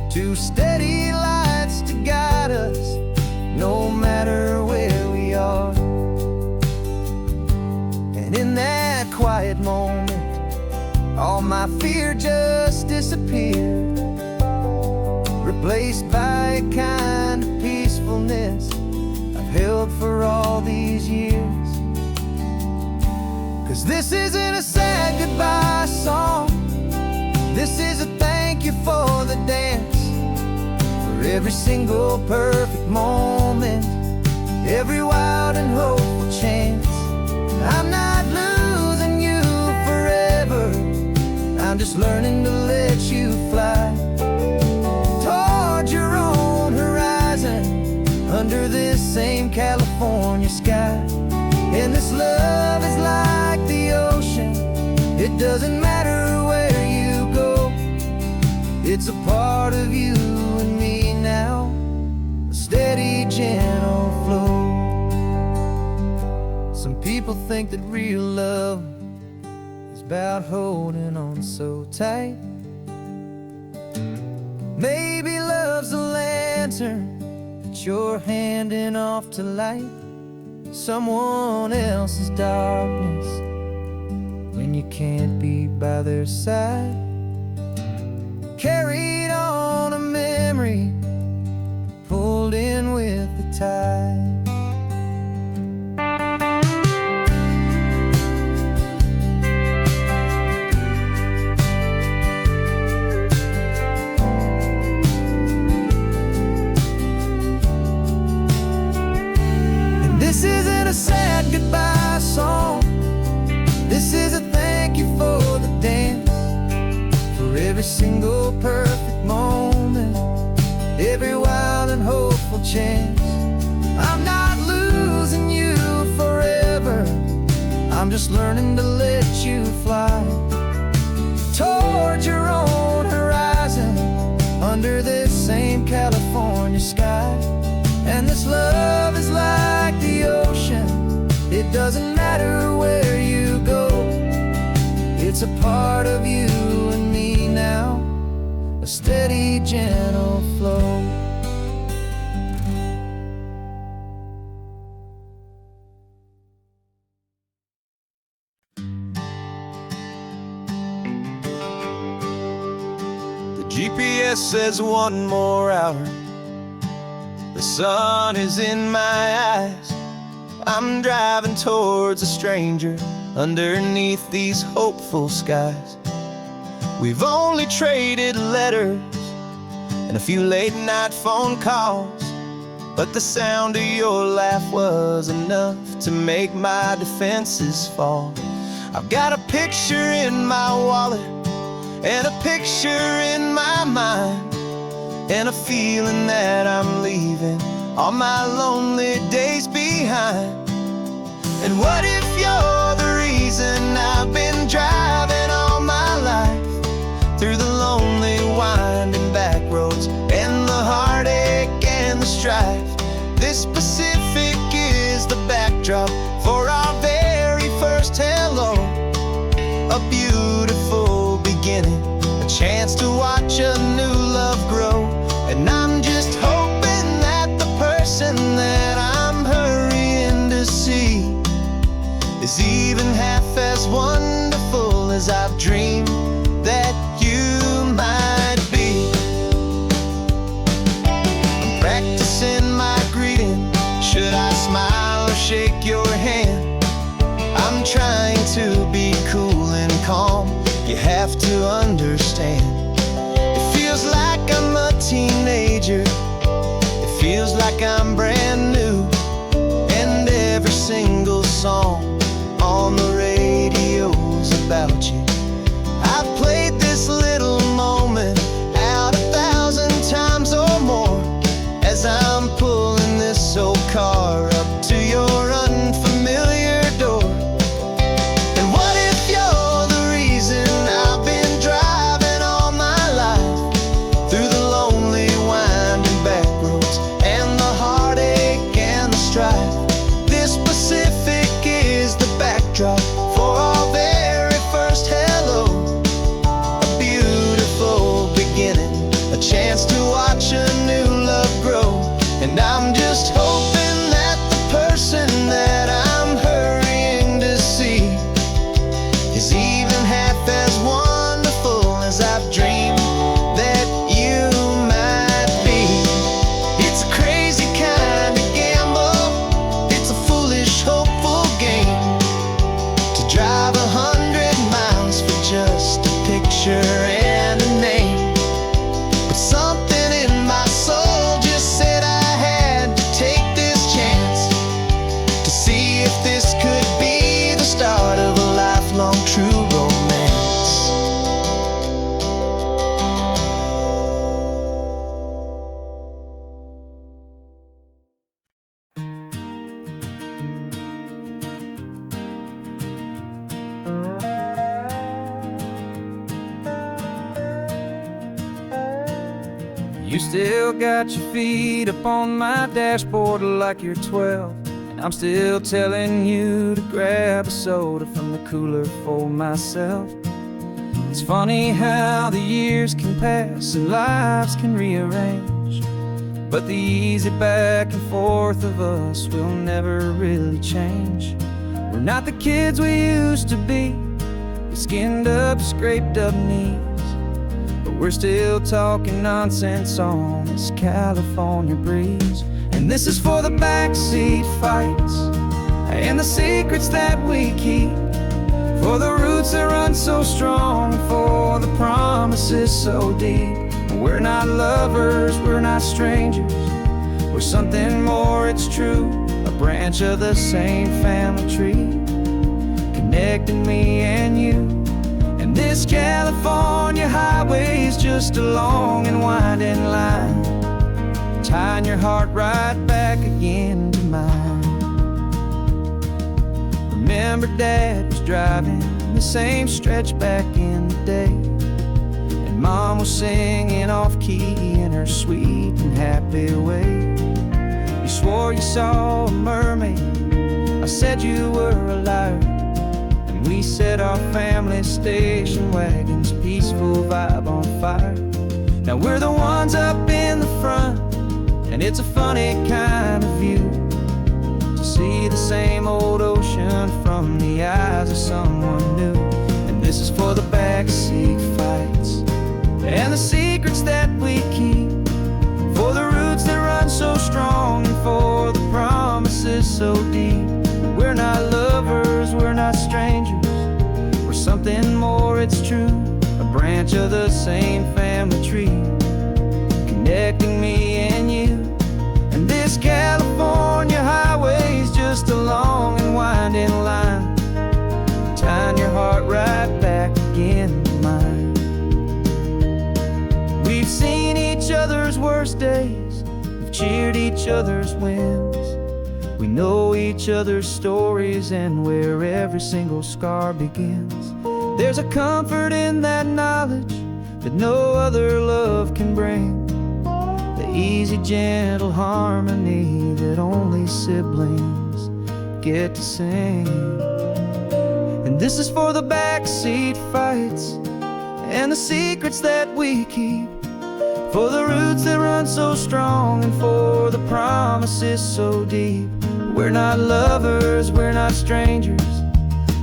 Two steady lights to guide us, no matter where we are. And in that quiet moment, all my fear just disappeared, replaced by a kind of peacefulness I've held for all these years. 'Cause this isn't a sad goodbye song, this is a thank you for the dance, for every single perfect moment, every wild and hopeful chance. I'm not losing you forever, I'm just learning to let you fly towards your own horizon, under this same California sky. And this love is like the ocean, it doesn't matter where you go, it's a part of you and me now, a steady, gentle flow. Some people think that real love is about holding on so tight. Maybe love's a lantern that you're handing off to light someone else's darkness when you can't be by their side. Carried on a memory, pulled in with the tide. This isn't a sad goodbye song, this is a thank you for the dance, for every single perfect moment, every wild and hopeful chance. I'm not losing you forever, I'm just learning to let you fly towards your own horizon, under this same California sky. And this love is like the ocean, it doesn't matter where you go, it's a part of you and me now, a steady, gentle flow. The GPS says one more hour, the sun is in my eyes. I'm driving towards a stranger underneath these hopeful skies. We've only traded letters and a few late night phone calls, but the sound of your laugh was enough to make my defenses fall. I've got a picture in my wallet and a picture in my mind, and a feeling that I'm leaving all my lonely days behind. And what if you're the reason I've been driving all my life, through the lonely winding back roads and the heartache and the strife? This Pacific is the backdrop for our very first hello. A beautiful beginning, a chance to watch a new love grow. And I'm just hoping that the person that I'm hurrying to see is even half as wonderful as I've dreamed that you might be. I'm practicing my greeting. Should I smile or shake your hand? I'm trying to be cool and calm. You have to understand. It feels like I'm a teenager. It feels like I'm brand new. And every single song on the radio's about you. I've played this little moment out 1,000 times or more, as I'm pulling this old car up to your unfamiliar door. And what if you're the reason I've been driving all my life, through the lonely winding back roads and the heartache and the strife? This Pacific is the backdrop for our very first hello. A beautiful beginning, a chance to watch a new love grow. And I'm just hoping that the person that I'm hurrying to see is even half as wonderful as I've dreamed that you might be. It's a crazy kind of gamble. It's a foolish, hopeful game, to drive 100 miles for just a picture and a name. But something in my soul just said I had to take this chance, to see if this could be the start of a lifelong true romance. You still got your feet up on my dashboard like you're 12, and I'm still telling you to grab a soda from the cooler for myself. It's funny how the years can pass and lives can rearrange, but the easy back and forth of us will never really change. We're not the kids we used to be, with skinned up, scraped up knees, but we're still talking nonsense on this California breeze. And this is for the backseat fights and the secrets that we keep, for the roots that run so strong, for the promises so deep. We're not lovers, we're not strangers, we're something more, it's true. A branch of the same family tree, connecting me and you. And this California highway is just a long and winding line, tying your heart right back again to mine. Remember Dad was driving the same stretch back in the day, and Mom was singing off-key in her sweet and happy way. You swore you saw a mermaid, I said you were a liar, and we set our family station wagon's peaceful vibe on fire. Now we're the ones up in the front, and it's a funny kind of view to see the same old ocean from the eyes of someone new. And this is for the backseat fights and the secrets that we keep, for the roots that run so strong and for the promises so deep. We're not lovers, we're not strangers, we're something more, it's true. A branch of the same family tree, connecting me and you. And this California highway is just a long and winding line, tying your worst days, we've cheered each other's wins. We know each other's stories and where every single scar begins. There's a comfort in that knowledge that no other love can bring. The easy, gentle harmony that only siblings get to sing. And this is for the backseat fights and the secrets that we keep, for the roots that run so strong and for the promises so deep. We're not lovers, we're not strangers,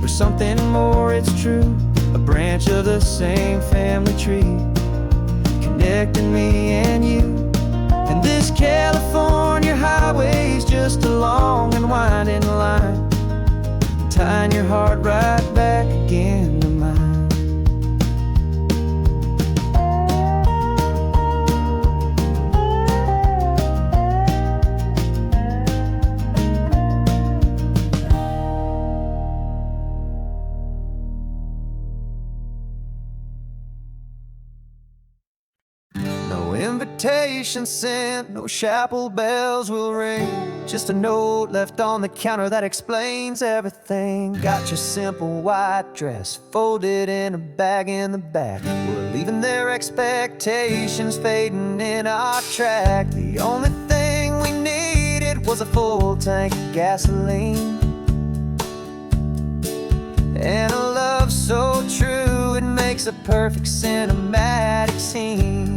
we're something more, it's true. A branch of the same family tree, connecting me and you. And this California highway's just a long and winding line, tying your heart right back again to mine. No invitation sent, no chapel bells will ring, just a note left on the counter that explains everything. Got your simple white dress folded in a bag in the back. We're leaving their expectations fading in our track. The only thing we needed was a full tank of gasoline, and a love so true it makes a perfect cinematic scene.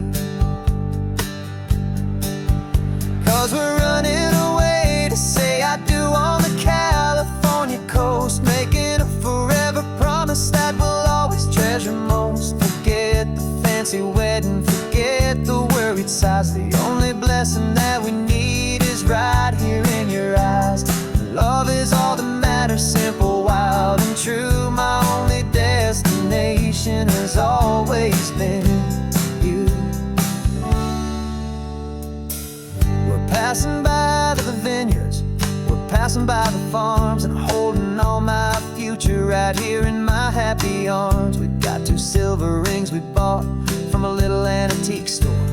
'Cause we're running away to say I do on the California coast, making a forever promise that we'll always treasure most. Forget the fancy wedding, forget the worried sighs. The only blessing that we need is right here in your eyes. Love is all that matters, simple, wild, and true. My only destination has always been you. We're passing by the vineyards, we're passing by the farms, and holding all my future right here in my happy arms. We've got 2 silver rings we bought from a little antique store,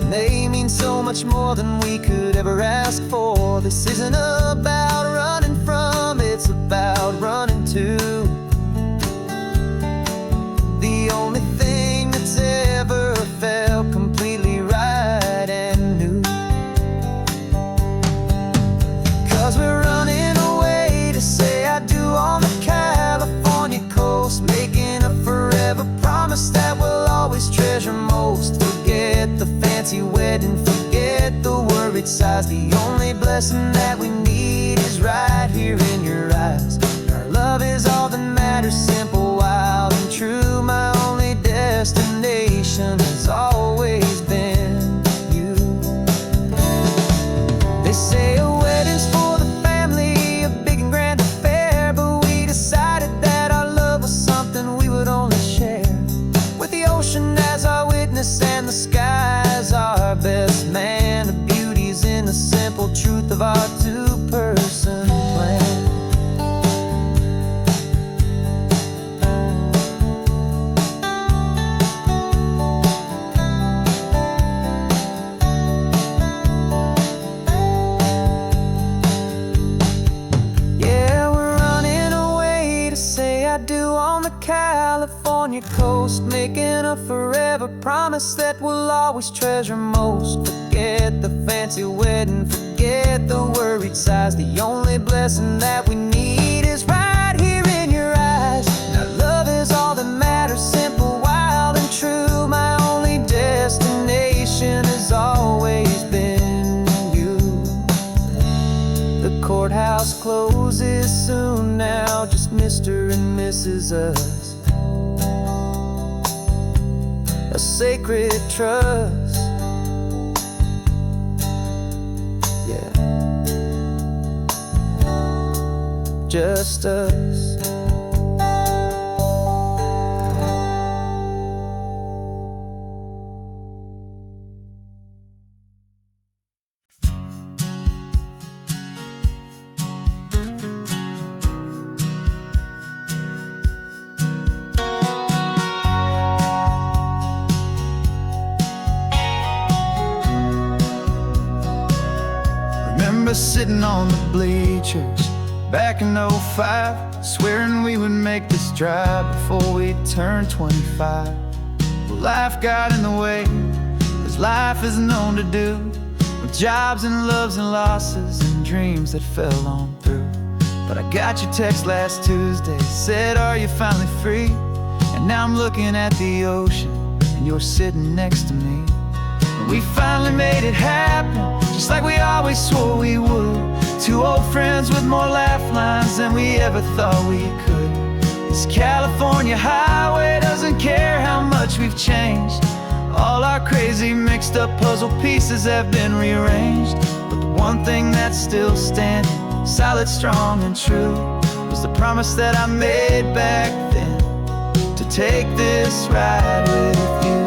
and they mean so much more than we could ever ask for. This isn't about running from, it's about running to the only thing that's ever felt completely right and new. 'Cause we're running away to say I do on the California coast, making a forever promise that we'll always treasure most. Forget the fancy wedding, forget the worried sighs. The only blessing that we need is right here in your eyes. Our love is all that matters, simple, wild, and true. My only destination has always been you. They say a wedding's for the family, a big and grand affair, but we decided that our love was something we would only share with the ocean as our witness and the sky as our best man. The beauty's in the simple truth of our 2-person plan. Yeah, we're running away to say I do on the California coast, making a forever promise that we'll always treasure most. Forget the fancy wedding, forget the worried sighs. The only blessing that we need is right here in your eyes. Now love is all that matters, simple, wild, and true. My only destination has always been you. The courthouse closes soon now, just Mr. and Mrs. Us. A sacred trust, yeah, just us. remember sitting on the bleachers back in '05, swearing we would make this drive before we turned 25. Well, life got in the way, as life is known to do, with jobs and loves and losses and dreams that fell on through. But I got your text last Tuesday, said, are you finally free? And now I'm looking at the ocean, and you're sitting next to me. We finally made it happen, just like we always swore we would. Two old friends with more laugh lines than we ever thought we could. This California highway doesn't care how much we've changed. All our crazy mixed up puzzle pieces have been rearranged. But the one thing that's still standing, solid, strong, and true, was the promise that I made back then, to take this ride with you.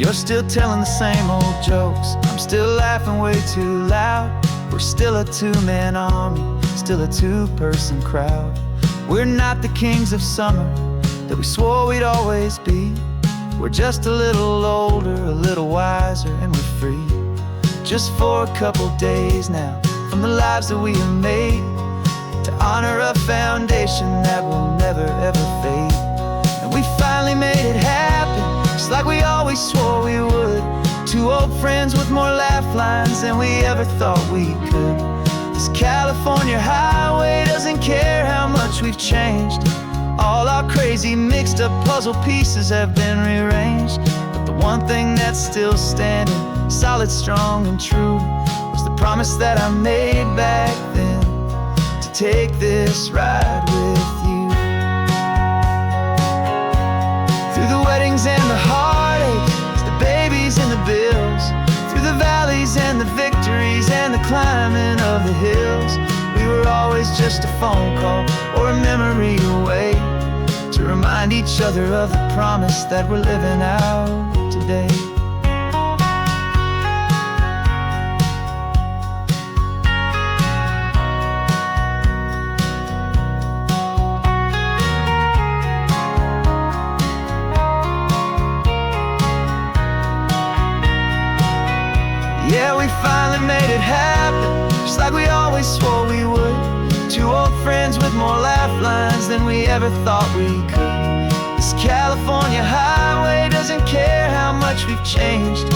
You're still telling the same old jokes, I'm still laughing way too loud. We're still a two-man army, still a two-person crowd. We're not the kings of summer that we swore we'd always be. We're just a little older, a little wiser, and we're free. Just for a couple days now, from the lives that we have made, to honor a foundation that will never ever fade. And we finally made it happen, just like we always swore we would. Two old friends with more laugh lines than we ever thought we could. This California highway doesn't care how much we've changed. All our crazy mixed up puzzle pieces have been rearranged. But the one thing that's still standing, solid, strong, and true, was the promise that I made back then, to take this ride with you. Through the weddings and the heartaches, the babies and the bills, through the valleys and the victories and the climbing of the hills, we were always just a phone call or a memory away, to remind each other of the promise that we're living out today. Yeah, we finally made it happen, just like we always swore we would. Two old friends with more laugh lines than we ever thought we could. This California highway doesn't care how much we've changed.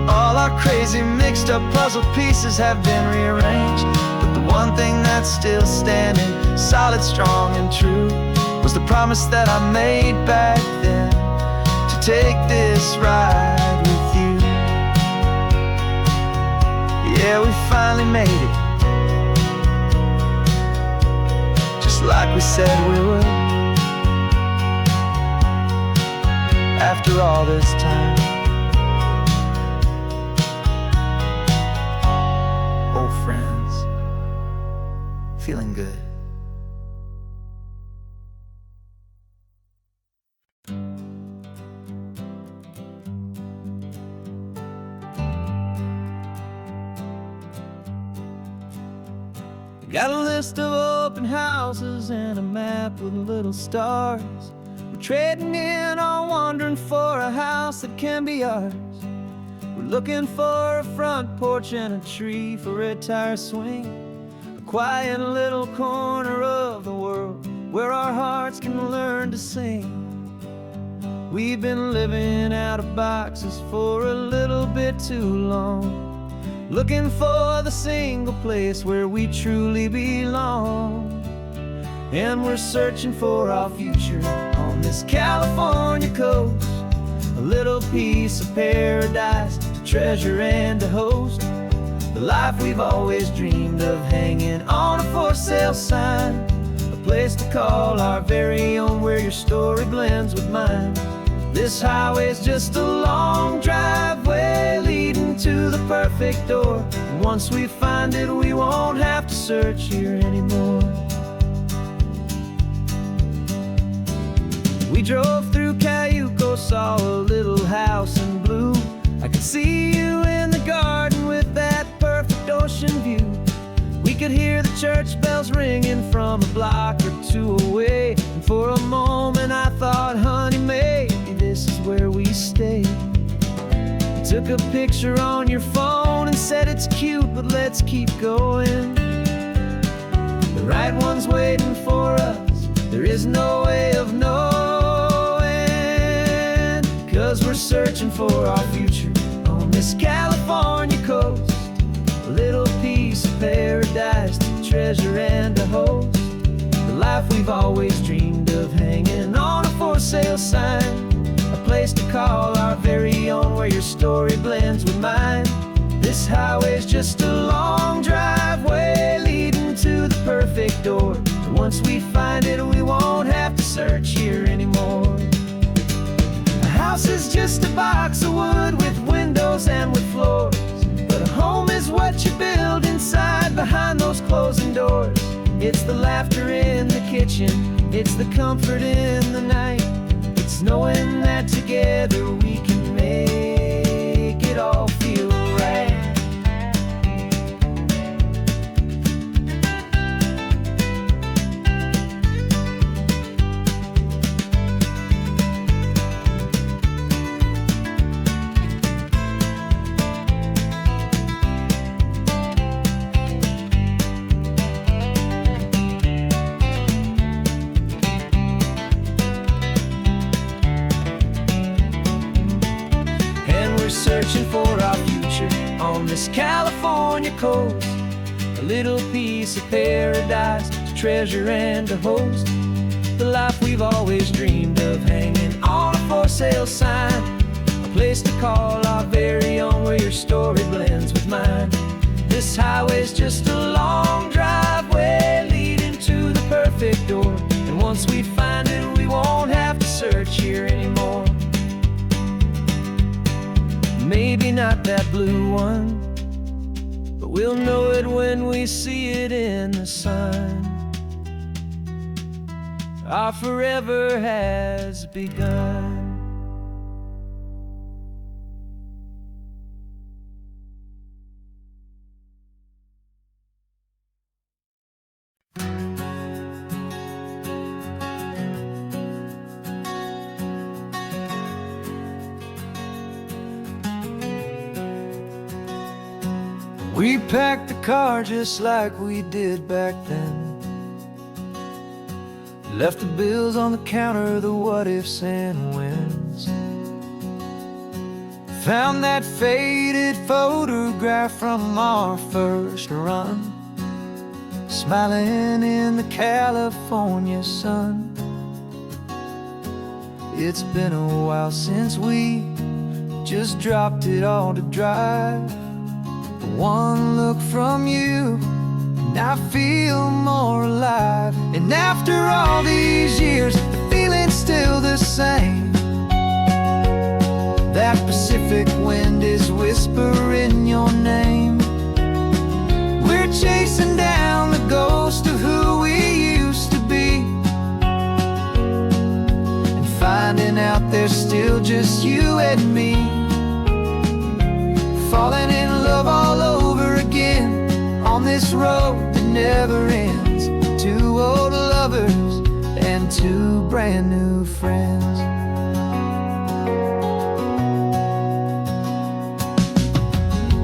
All our crazy mixed up puzzle pieces have been rearranged. But the one thing that's still standing, solid, strong, and true, was the promise that I made back then, to take this ride with you. Yeah, we finally made it, just like we said we would. After all this time, old friends, feeling good. Got a list of open houses and a map with little stars. We're trading in or wandering for a house that can be ours. We're looking for a front porch and a tree for a tire swing, a quiet little corner of the world where our hearts can learn to sing. We've been living out of boxes for a little bit too long, looking for the single place where we truly belong. And we're searching for our future on this California coast, a little piece of paradise to treasure and to host, the life we've always dreamed of, hanging on a for sale sign, a place to call our very own, where your story blends with mine. This highway's just a long driveway leading to the perfect door, and once we find it, we won't have to search here anymore. We drove through Cayuco, saw a little house in blue. I could see you in the garden with that perfect ocean view. We could hear the church bells ringing from a block or two away, and for a moment I thought, honey, maybe this is where we stay. You took a picture on your phone and said it's cute, but let's keep going. The right one's waiting for us, there is no way of knowing. 'Cause we're searching for our future on this California coast. A little piece of paradise to treasure and to host. The life we've always dreamed of, hanging on a for sale sign. A place to call our very own, where your story blends with mine. This highway's just a long driveway leading to the perfect door. And once we find it, we won't have to search here anymore. A house is just a box of wood with windows and with floors. But a home is what you build inside, behind those closing doors. It's the laughter in the kitchen, it's the comfort in the night. It's knowing that together we can make it all feel right. Searching for our future on this California coast. A little piece of paradise to treasure and to host. The life we've always dreamed of, hanging on a for sale sign. A place to call our very own, where your story blends with mine. This highway's just a long driveway leading to the perfect door. And once we find it, we won't have to search here anymore. Maybe not that blue one, but we'll know it when we see it in the sun. Our forever has begun. We packed the car just like we did back then. Left the bills on the counter, the what ifs and whens. Found that faded photograph from our first run, smiling in the California sun. It's been a while since we just dropped it all to drive. One look from you, and I feel more alive. And after all these years, the feeling's still the same. That Pacific wind is whispering your name. We're chasing down the ghost of who we used to be, and finding out there's still just you and me. Falling in love all over again on this road that never ends. Two old lovers and two brand new friends.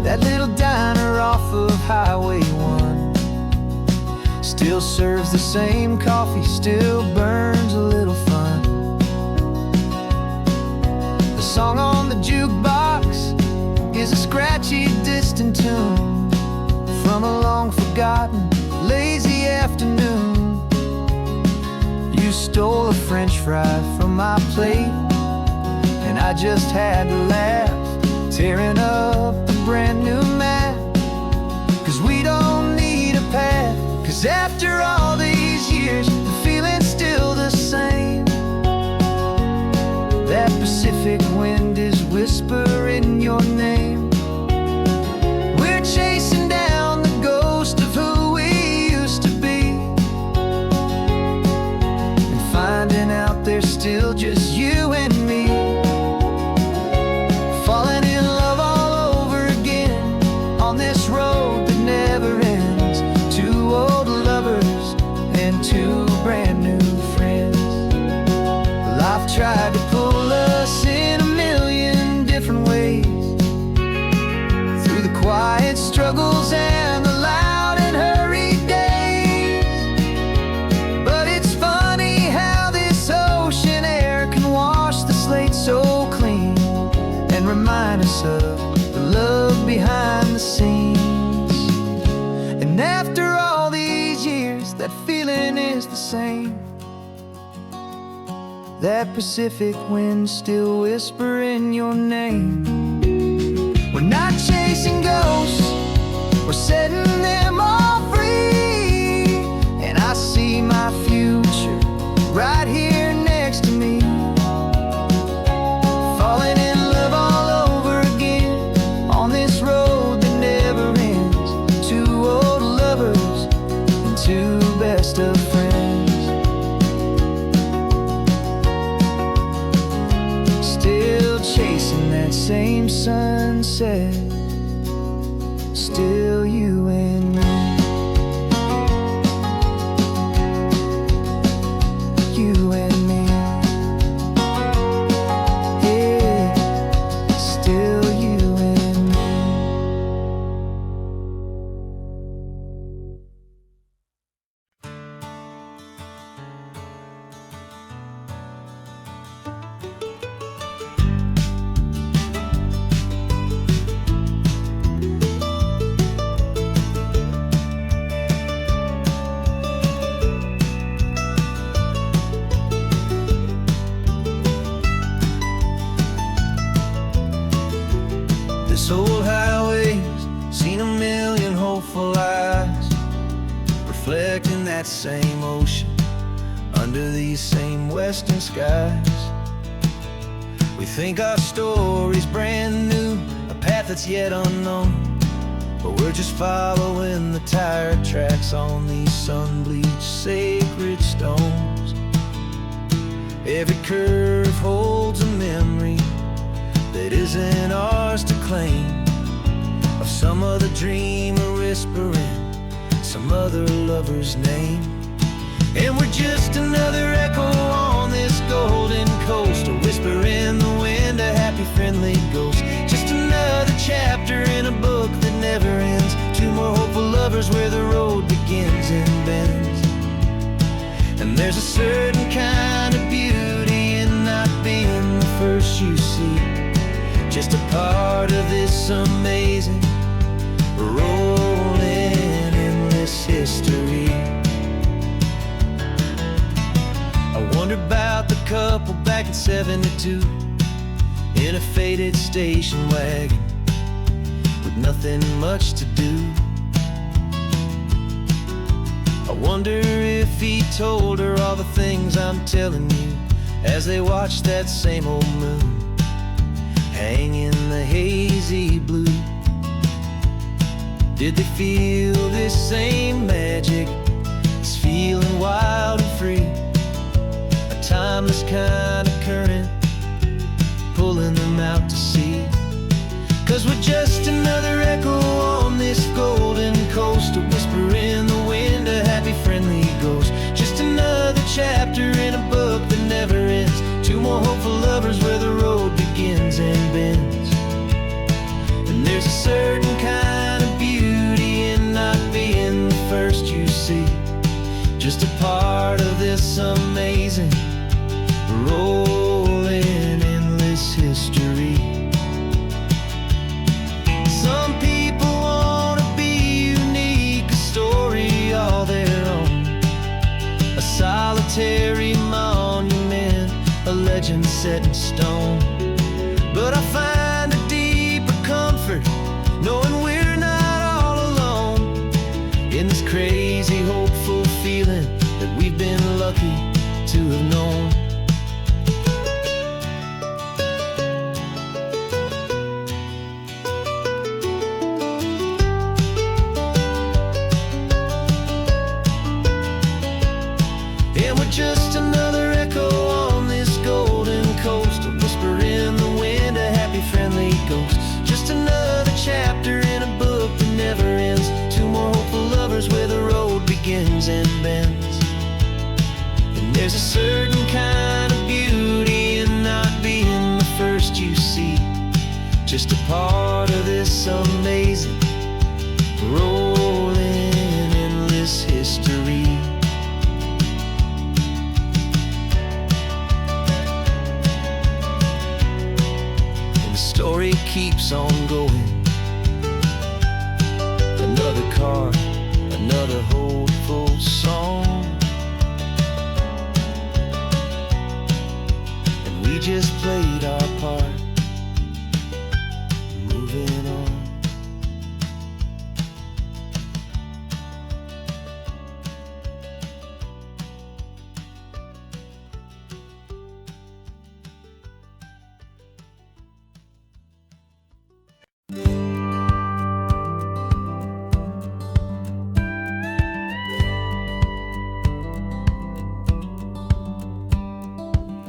That little diner off of Highway 1 still serves the same coffee, still burns a little fun. The song on the jukebox is a scratchy, distant tune from a long-forgotten, lazy afternoon. You stole a French fry from my plate, and I just had to laugh, tearing up the brand new map. 'Cause we don't need a path, 'cause after all these years, the feeling's still the same. That Pacific wind is whispering your name. We're chasing down the ghost of who we used to be, and finding out there's still just you and me. Falling in love all over again on this road that never ends. Two old lovers and two brand new friends. Life tried to pull us in a million different struggles and the loud and hurried days. But it's funny how this ocean air can wash the slate so clean and remind us of the love behind the scenes. And after all these years, that feeling is the same. That Pacific wind still whispering your name. We're not chasing ghosts, we're setting them all free. And I see my future right here next to me, falling in love all over again on this road that never ends. Two old lovers and two best of friends, still chasing that same sunset. Still you and me, you and me. Yeah, still you and me. This old highway's seen a million hopeful eyes, reflecting that same ocean under these same western skies. We think our story's brand new, a path that's yet unknown, but we're just following the tire tracks on these sun-bleached sacred stones. Every curve holds a memory that isn't ours to claim, of some other dreamer whispering some other lover's name. And we're just another echo on this golden coast, a whisper in the wind, a happy friendly ghost. Just another chapter in a book that never ends. Two more hopeful lovers where the road begins and bends. And there's a certain kind of beauty in not being the first you see, just a part of this amazing, rolling, endless history. I wonder about the couple back in '72 in a faded station wagon with nothing much to do. I wonder if he told her all the things I'm telling you as they watched that same old moon hang in the hazy blue. Did they feel this same magic, this feeling wild and free, a timeless kind of current pulling them out to sea? 'Cause we're just another echo on this golden coast, a whisper in the wind, a happy friendly ghost. Just another chapter in a book that never ends. Two more hopeful lovers where the road begins and bends. And there's a certain kind of beauty in not being the first you see, just a part of this amazing, rolling, endless history. Some people wanna be unique, a story all their own, a solitary monument, a legend set in stone. But I find a deeper comfort knowing we're not all alone in this crazy, hopeful feeling that we've been lucky to have known. And we're just another echo on this golden coast, a whisper in the wind, a happy friendly ghost. Just another chapter in a book that never ends. Two more hopeful lovers where the road begins and bends. And there's a certain kind of beauty in not being the first you see, just a part of this amazing, story keeps on going. Another car, another hopeful song, and we just played our part, moving on.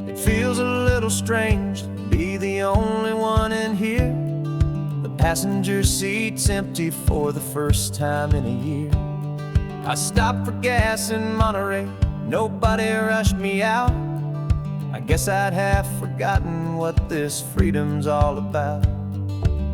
It feels a little strange to be the only one in here. The passenger seat's empty for the first time in a year. I stopped for gas in Monterey, nobody rushed me out. I guess I'd half forgotten what this freedom's all about.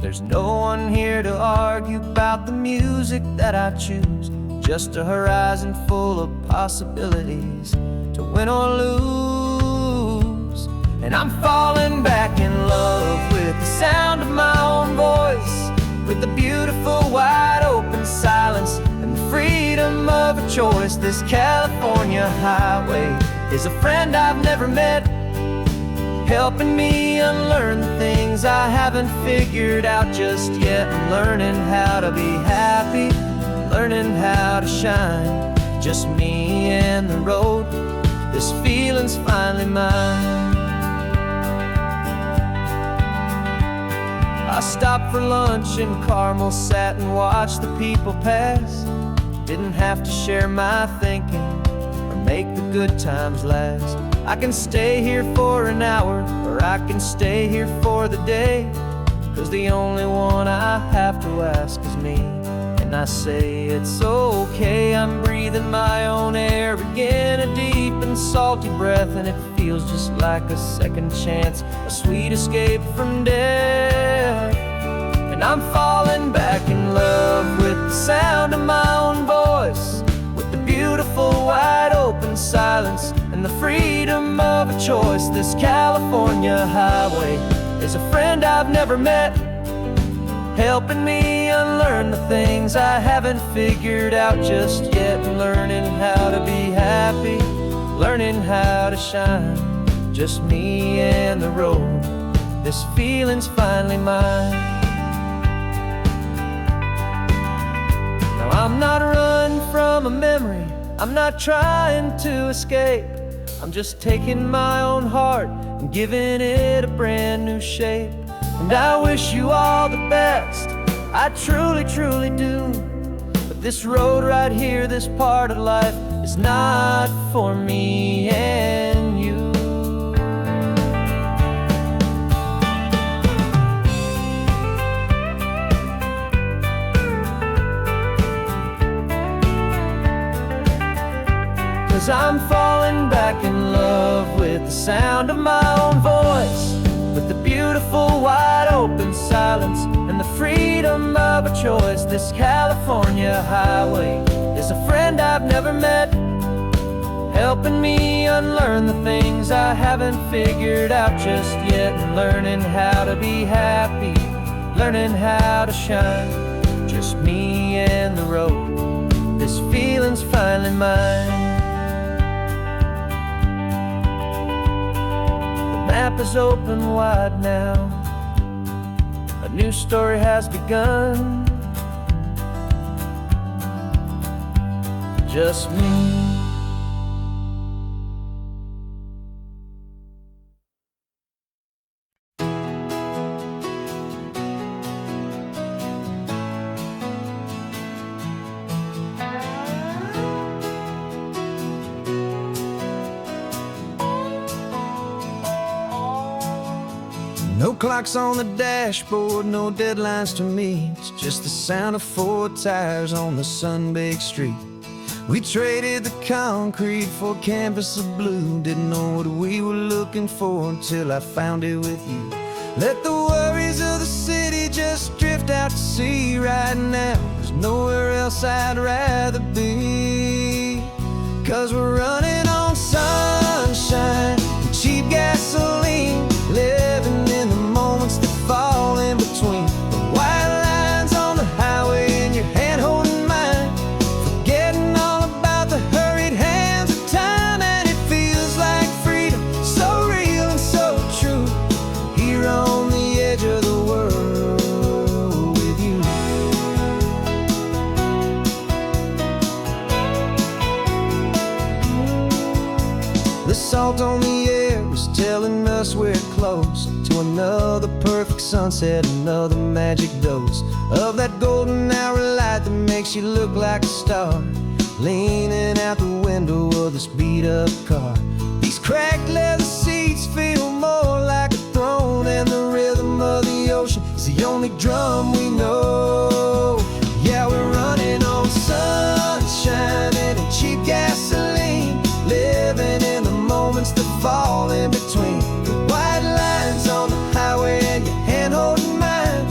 There's no one here to argue about the music that I choose, just a horizon full of possibilities to win or lose. And I'm falling back in love with the sound of my own voice, with the beautiful wide open silence and the freedom of a choice. This California highway is a friend I've never met, helping me unlearn the things I haven't figured out just yet. I'm learning how to be happy, learning how to shine, just me and the road. This feeling's finally mine. I stopped for lunch in Carmel, sat and watched the people pass. Didn't have to share my thinking or make the good times last. I can stay here for an hour, or I can stay here for the day, 'cause the only one I have to ask is me. And I say it's okay, I'm breathing my own air again, a deep and salty breath, and it feels just like a second chance, a sweet escape from death. And I'm falling back in love with the sound of my own voice, with the beautiful wide open silence and the freedom of a choice. This California highway is a friend I've never met, helping me unlearn the things I haven't figured out just yet. Learning how to be happy, learning how to shine, just me and the road. This feeling's finally mine. Now I'm not running from a memory, I'm not trying to escape. I'm just taking my own heart and giving it a brand new shape. And I wish you all the best, I truly, truly do. But this road right here, this part of life, is not for me and you. 'Cause I'm falling back in love with the sound of my own voice, with the beautiful wide open silence and the freedom of a choice. This California highway is a friend I've never met, helping me unlearn the things I haven't figured out just yet. And learning how to be happy, learning how to shine, just me and the road. This feeling's finally mine. The map is open wide now, a new story has begun, just me. No clocks on the dashboard, no deadlines to meet, just the sound of 4 tires on the sun-baked street. We traded the concrete for a canvas of blue, didn't know what we were looking for until I found it with you. Let the worries of the city just drift out to sea right now. There's nowhere else I'd rather be, 'cause we're running on sunshine and cheap gasoline, living in the moments that fall close to another perfect sunset, another magic dose of that golden hour light that makes you look like a star, leaning out the window of this beat-up car. These cracked leather seats feel more like a throne, and the rhythm of the ocean is the only drum we know. Yeah, we're running on sunshine and cheap gasoline, living in the moments that fall in between the white lines on the highway and your hand holding mine,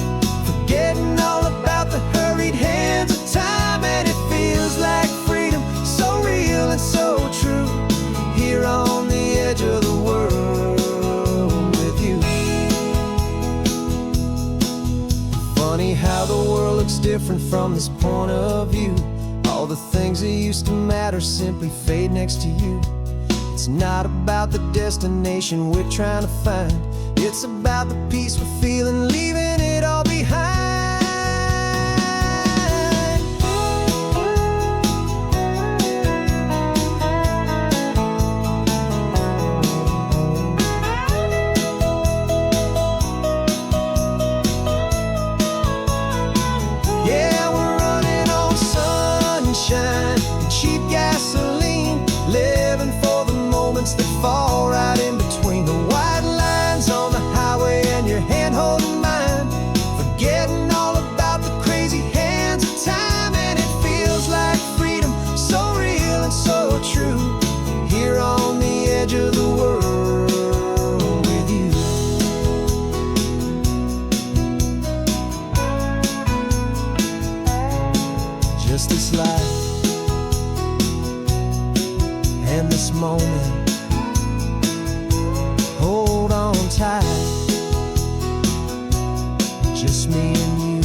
forgetting all about the hurried hands of time. And it feels like freedom, so real and so true, here on the edge of the world with you. Funny how the world looks different from this point of view. All the things that used to matter simply fade next to you. It's not about the destination we're trying to find, it's about the peace we're feeling, leaving it all behind. Yeah, we're running on sunshine and cheap gasoline, living for the moments that fall right in between the white lines on the highway and your hand holding mine, forgetting all about the crazy hands of time. And it feels like freedom, so real and so true, here on the edge of the world with you. Just this life and this moment, hold on tight, just me and you.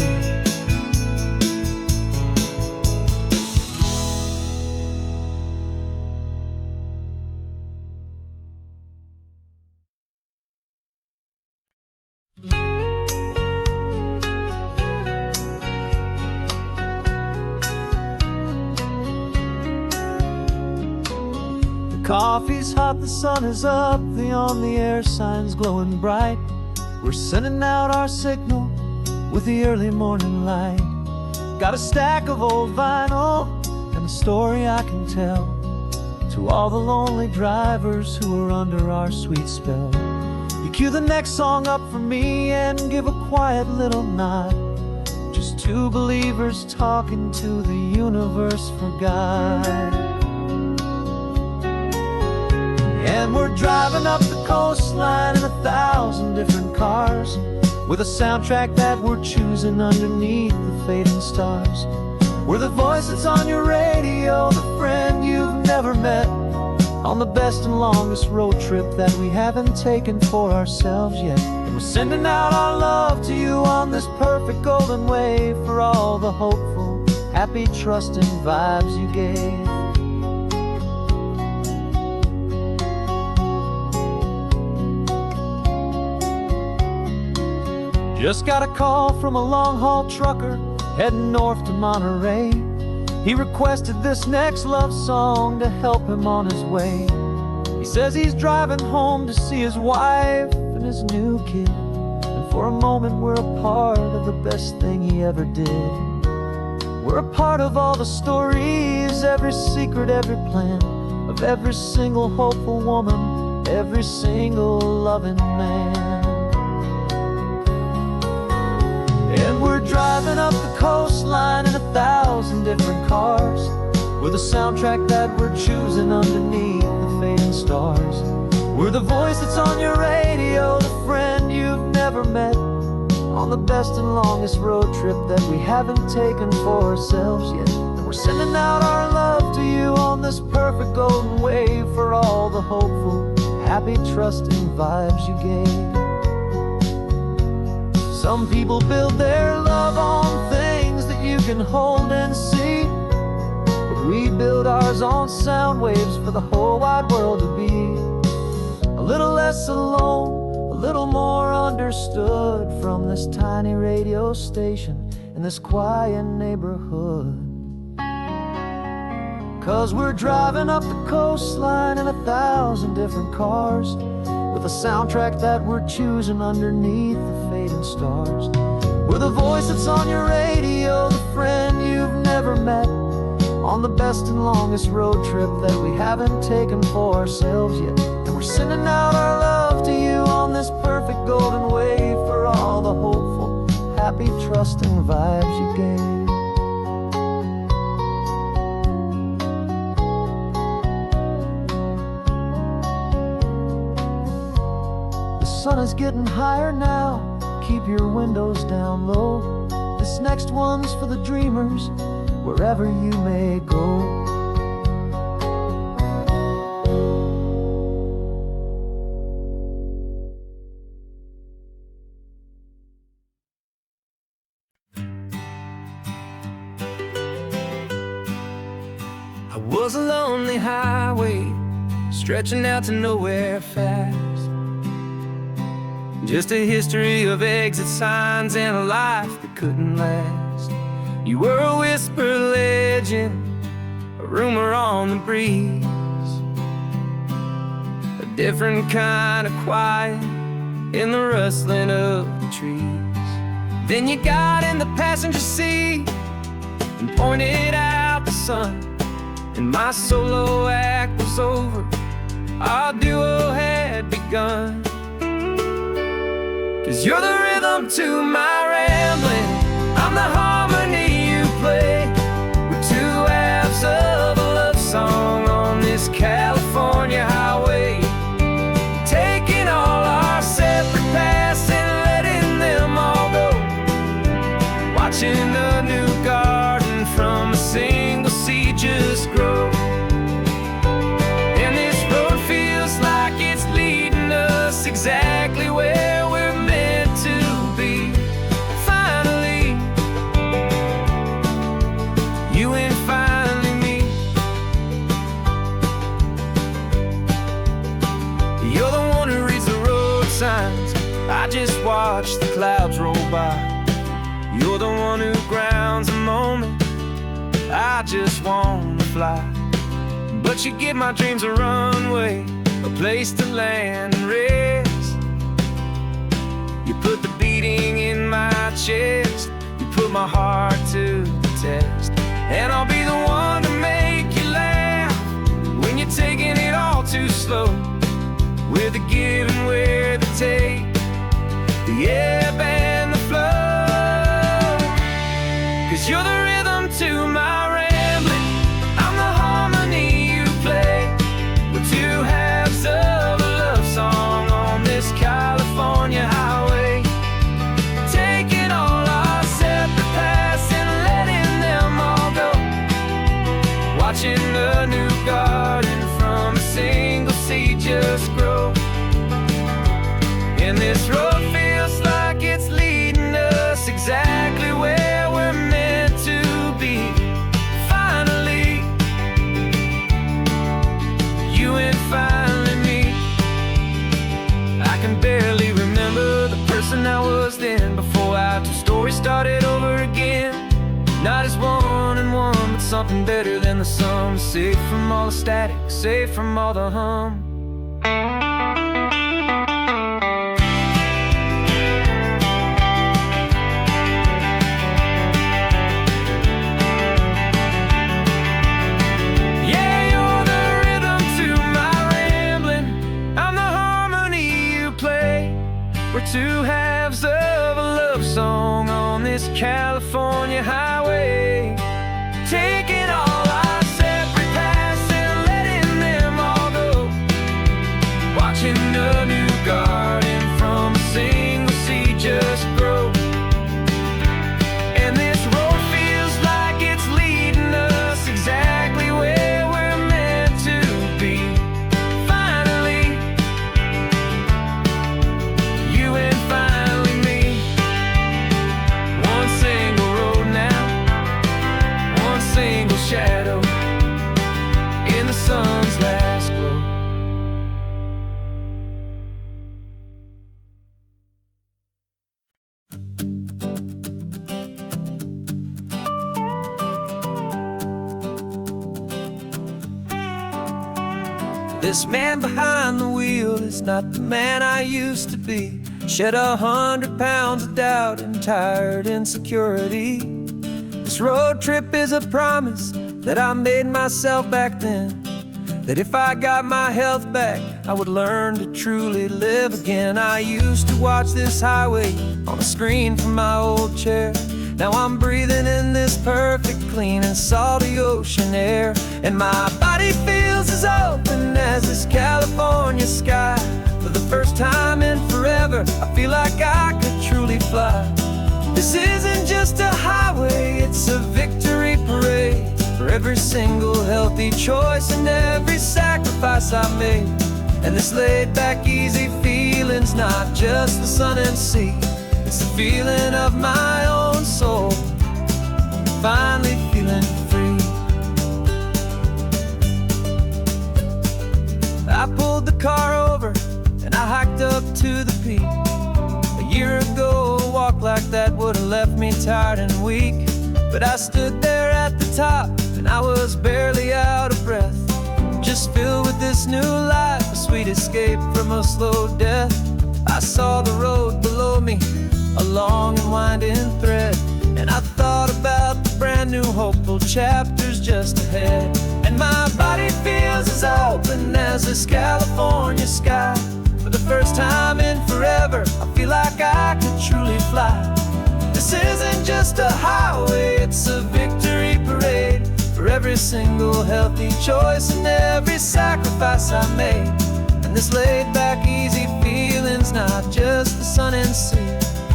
Coffee's hot, the sun is up, the on-the-air sign's glowing bright. We're sending out our signal with the early morning light. Got a stack of old vinyl and a story I can tell to all the lonely drivers who are under our sweet spell. You cue the next song up for me and give a quiet little nod, just two believers talking to the universe for God. And we're driving up the coastline in 1,000 different cars, with a soundtrack that we're choosing underneath the fading stars. We're the voice that's on your radio, the friend you've never met, on the best and longest road trip that we haven't taken for ourselves yet. And we're sending out our love to you on this perfect golden wave, for all the hopeful, happy, trusting vibes you gave. Just got a call from a long-haul trucker heading north to Monterey. He requested this next love song to help him on his way. He says he's driving home to see his wife and his new kid, and for a moment we're a part of the best thing he ever did. We're a part of all the stories, every secret, every plan, of every single hopeful woman, every single loving man. And we're driving up the coastline in 1,000 different cars, with a soundtrack that we're choosing underneath the fading stars. We're the voice that's on your radio, the friend you've never met, on the best and longest road trip that we haven't taken for ourselves yet. And we're sending out our love to you on this perfect golden wave, for all the hopeful, happy, trusting vibes you gave. Some people build their love on things that you can hold and see, but we build ours on sound waves for the whole wide world to be a little less alone, a little more understood, from this tiny radio station in this quiet neighborhood. 'Cause we're driving up the coastline in 1,000 different cars, with a soundtrack that we're choosing underneath the fading stars. We're the voice that's on your radio, the friend you've never met, on the best and longest road trip that we haven't taken for ourselves yet. And we're sending out our love to you on this perfect golden wave for all the hopeful, happy, trusting vibes you gave. The sun is getting higher now, keep your windows down low. This next one's for the dreamers, wherever you may go. I was a lonely highway, stretching out to nowhere fast. Just a history of exit signs and a life that couldn't last. You were a whisper legend, a rumor on the breeze, a different kind of quiet in the rustling of the trees. Then you got in the passenger seat and pointed out the sun, and my solo act was over, our duo had begun. 'Cause you're the rhythm to my rambling, I'm the harmony you play. We're two halves of a love song on this California highway, taking all our separate paths and letting them all go, watching a new garden from a single seed just grow. And this road feels like it's leading us exactly where we're meant to be. Finally, you and finally me. You're the one who reads the road signs, I just watch the clouds roll by. You're the one who grounds the moment, I just wanna fly. But you give my dreams a runway, a place to land and rest. You put the beating in my chest, you put my heart to the test. And I'll be the one to make you laugh when you're taking it all too slow. We're the give and we're the take, the ebb and the flow. 'Cause you're the rhythm to my rambling, I'm the harmony you play. We're two halves of a love song on this California highway, taking all our separate paths and letting them all go, watching a new garden from a single seed just grow. And this road feels like it's leading us exactly where we're meant to be. Finally, you and finally me. I can barely remember the person I was then, before our two stories started over again. Not as one and one, but something better than the sum. Safe from all the static, safe from all the hum. We're two halves of a love song on this California highway, taking all our separate paths and letting them all go, watching a new garden from a single seed just grow. And this road feels like it's leading us exactly where we're meant to be. Finally, you and finally me. One single road now, one single shadow. This man behind the wheel is not the man I used to be. Shed 100 pounds of doubt and tired insecurity. This road trip is a promise that I made myself back then, that if I got my health back, I would learn to truly live again. I used to watch this highway on a screen from my old chair. Now I'm breathing in this perfect, clean and salty ocean air. And my body feels as open as this California sky. For the first time in forever, I feel like I could truly fly. This isn't just a highway, it's a victory parade. For every single healthy choice and every sacrifice I made. And this laid back easy feeling's not just the sun and sea, it's the feeling of my own soul, finally feeling free. I pulled the car over and I hiked up to the peak. A year ago, a walk like that would've left me tired and weak. But I stood there at the top and I was barely out of breath, just filled with this new life, a sweet escape from a slow death. I saw the road below me, a long and winding thread, and I thought about the brand new hopeful chapters just ahead. And my body feels as open as this California sky. For the first time in forever, I feel like I could truly fly. This isn't just a highway, it's a victory parade. For every single healthy choice and every sacrifice I made. And this laid back easy feeling's not just the sun and sea,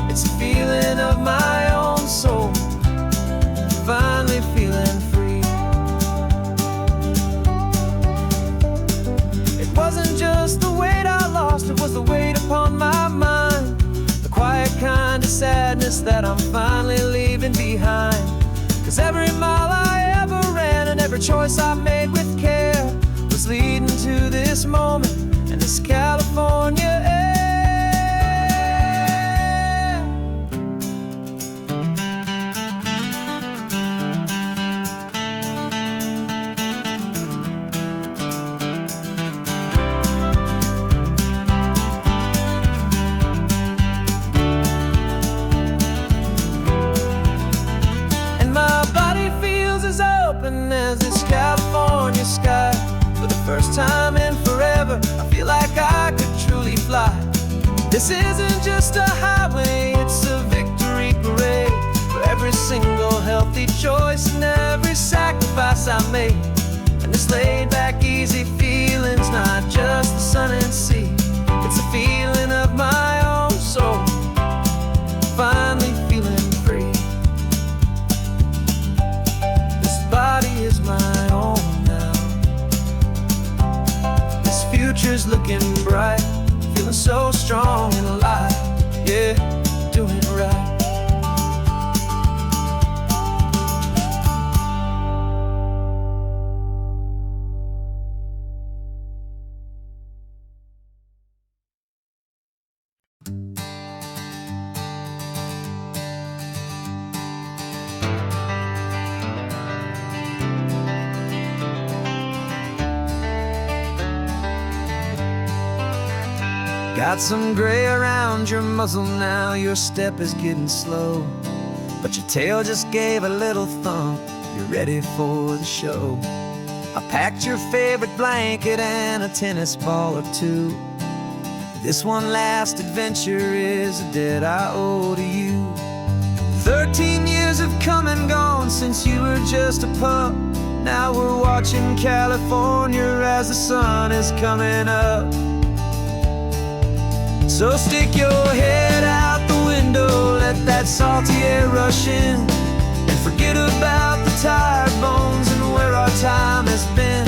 it's a feeling of my own soul, finally feeling free. It wasn't just the weight I lost, it was the weight upon my mind. The quiet kind of sadness that I'm finally leaving behind. 'Cause every mile I ever ran and every choice I made with care was leading to this moment and this California air. As this California sky. For the first time in forever, I feel like I could truly fly. This isn't just a highway, it's a victory parade. For every single healthy choice and every sacrifice I made. And this laid back easy feeling's not just the sun and sea, it's a feeling of my own soul, finally feeling free. Body is my own now. This future's looking bright, feeling so strong and alive. Yeah, doing right. Got some gray around your muzzle now, your step is getting slow, but your tail just gave a little thump, you're ready for the show. I packed your favorite blanket and a tennis ball or two. This one last adventure is a debt I owe to you. 13 years have come and gone since you were just a pup. Now we're watching California as the sun is coming up. So stick your head out the window, let that salty air rush in, and forget about the tired bones and where our time has been.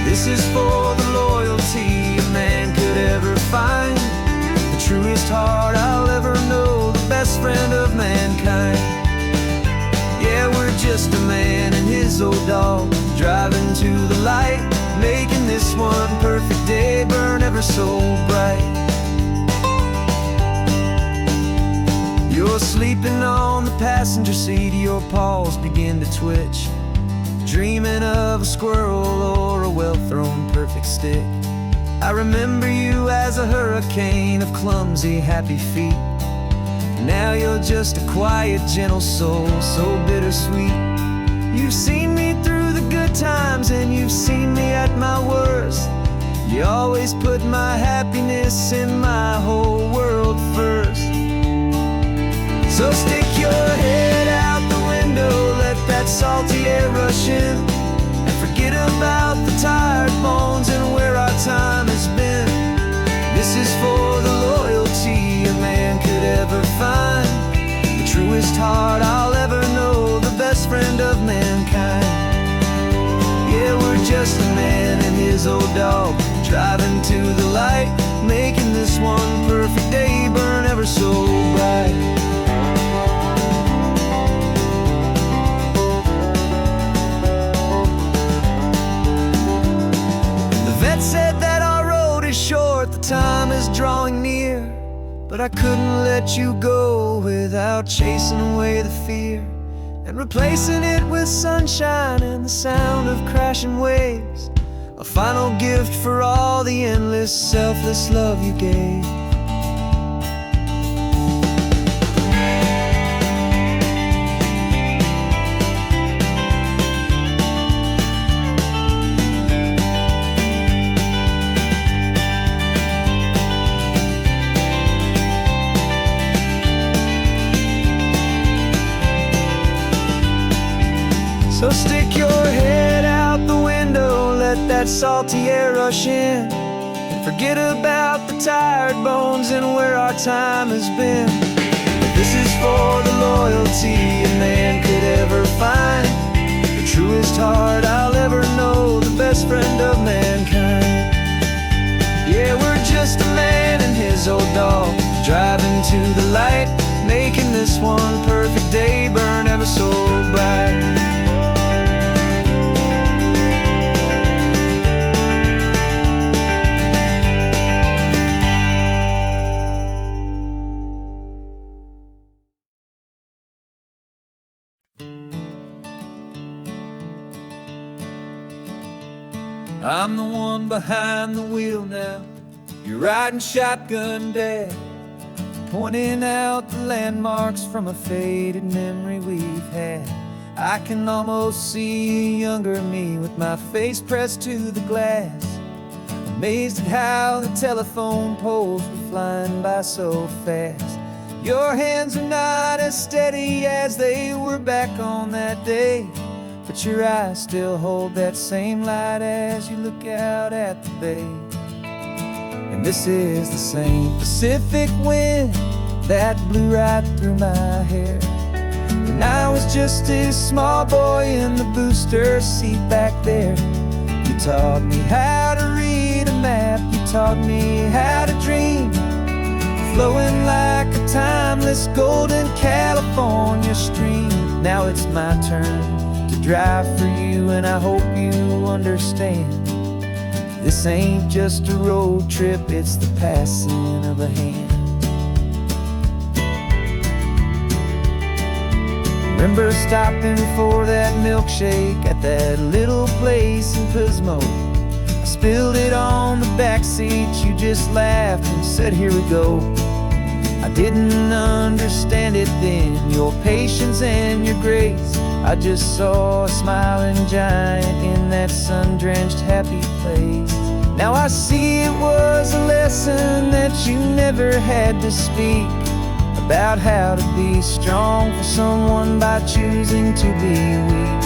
This is for the loyalty a man could ever find, the truest heart I'll ever know, the best friend of mankind. Yeah, we're just a man and his old dog, driving to the light, making this one perfect day burn ever so bright. You're sleeping on the passenger seat, your paws begin to twitch, dreaming of a squirrel or a well-thrown perfect stick. I remember you as a hurricane of clumsy, happy feet. Now you're just a quiet, gentle soul, so bittersweet. You've seen me through the good times and you've seen me at my worst. You always put my happiness and my whole world first. So stick your head out the window, let that salty air rush in, and forget about the tired bones and where our time has been. This is for the loyalty a man could ever find, the truest heart I'll ever know, the best friend of mankind. Yeah, we're just a man and his old dog, driving to the light, making this one perfect day burn ever so bright. Said that our road is short, the time is drawing near, but I couldn't let you go without chasing away the fear and replacing it with sunshine and the sound of crashing waves, a final gift for all the endless, selfless love you gave. So stick your head out the window, let that salty air rush in, and forget about the tired bones and where our time has been. This is for the loyalty a man could ever find, the truest heart I'll ever know, the best friend of mankind. Yeah, we're just a man and his old dog, driving to the light, making this one perfect day burn ever so bright. I'm the one behind the wheel now, you're riding shotgun, Dad, pointing out the landmarks from a faded memory we've had. I can almost see a younger me with my face pressed to the glass, amazed at how the telephone poles were flying by so fast. Your hands are not as steady as they were back on that day, but your eyes still hold that same light as you look out at the bay. And this is the same Pacific wind that blew right through my hair when I was just a small boy in the booster seat back there. You taught me how to read a map, you taught me how to dream, flowing like a timeless golden California stream. Now it's my turn to drive for you, and I hope you understand, this ain't just a road trip, it's the passing of a hand. Remember stopping for that milkshake at that little place in Pismo? I spilled it on the back seat, you just laughed and said, here we go. I didn't understand it then, your patience and your grace. I just saw a smiling giant in that sun-drenched happy place. Now I see it was a lesson that you never had to speak, about how to be strong for someone by choosing to be weak.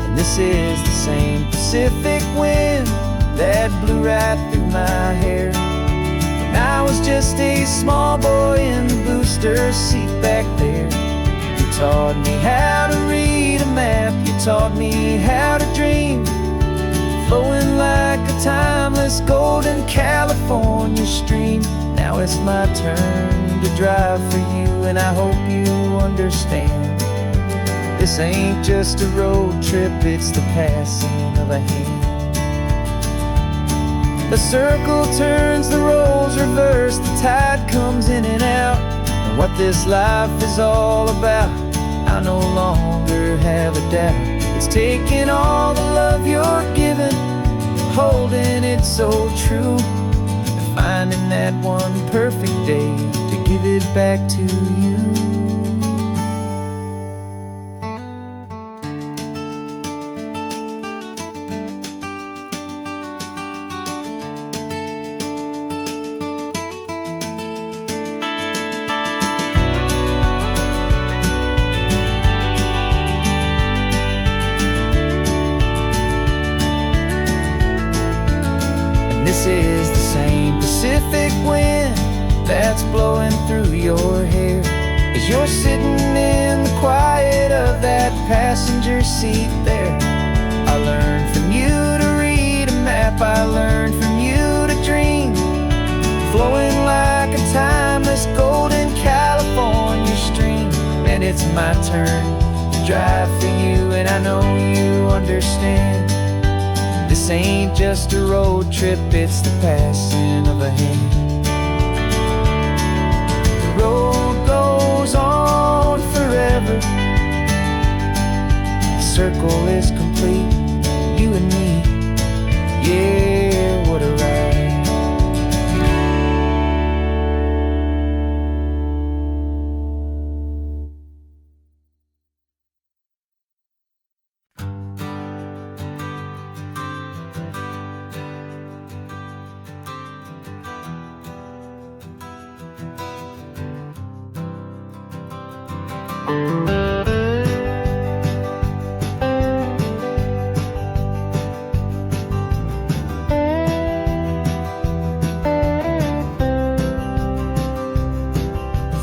And this is the same Pacific wind that blew right through my hair when I was just a small boy in the booster seat back there. You taught me how to read a map, you taught me how to dream, flowing like a timeless golden California stream. Now it's my turn to drive for you, and I hope you understand, this ain't just a road trip, it's the passing of a hand. The circle turns, the roles reverse, the tide comes in and out, and what this life is all about, I no longer have a doubt. It's taking all the love you're given, holding it so true, and finding that one perfect day to give it back to you. This is the same Pacific wind that's blowing through your hair as you're sitting in the quiet of that passenger seat there. I learned from you to read a map, I learned from you to dream, flowing like a timeless golden California stream. And it's my turn to drive for you, and I know you understand. This ain't just a road trip, it's the passing of a hand. The road goes on forever, the circle is complete, you and me, yeah, what a ride.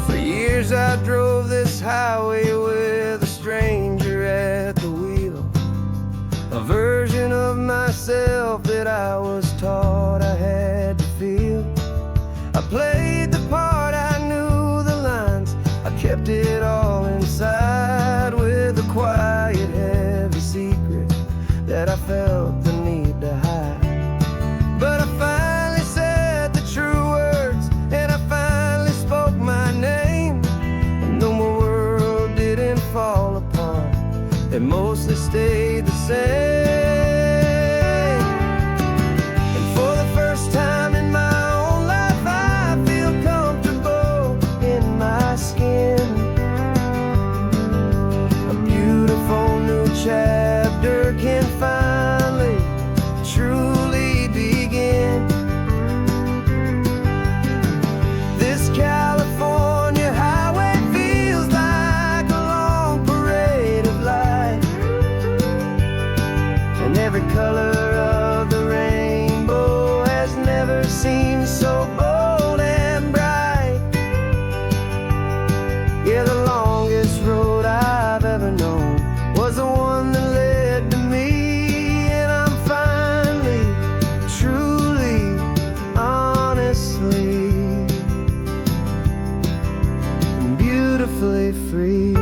For years I drove this highway with a stranger at the wheel, a version of myself that I was taught I had to feel. I played the part, I knew the lines, I kept it all inside with a quiet, heavy secret that I felt the need to hide. But I finally said the true words, and I finally spoke my name, and though my world didn't fall apart, it mostly stayed the same. And for the first time in my own life, I feel comfortable in my skin. A beautiful new chapter can finally truly begin. This California highway feels like a long parade of light, and every color of the rainbow has never seemed so bold and bright. Yeah, the longest road I've ever known was the one that led to me, and I'm finally, truly, honestly, beautifully free.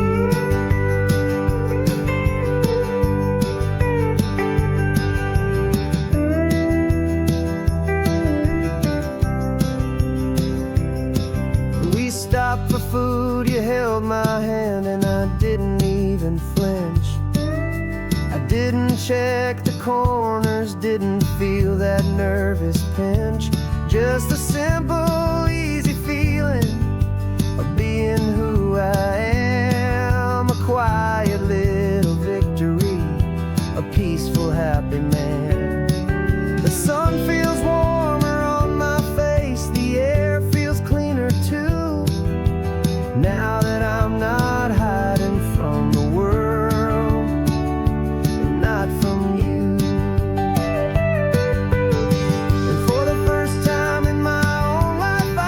We stopped for food, you held my hand, and I didn't even flinch. I didn't check the corners, didn't feel that nervous pinch. Just a simple, easy feeling of being who I am. A quiet little victory, a peaceful, happy man. The sun feels warmer on my face, the air feels cleaner too, now that I'm not hiding from the world, and not from you. And for the first time in my own life,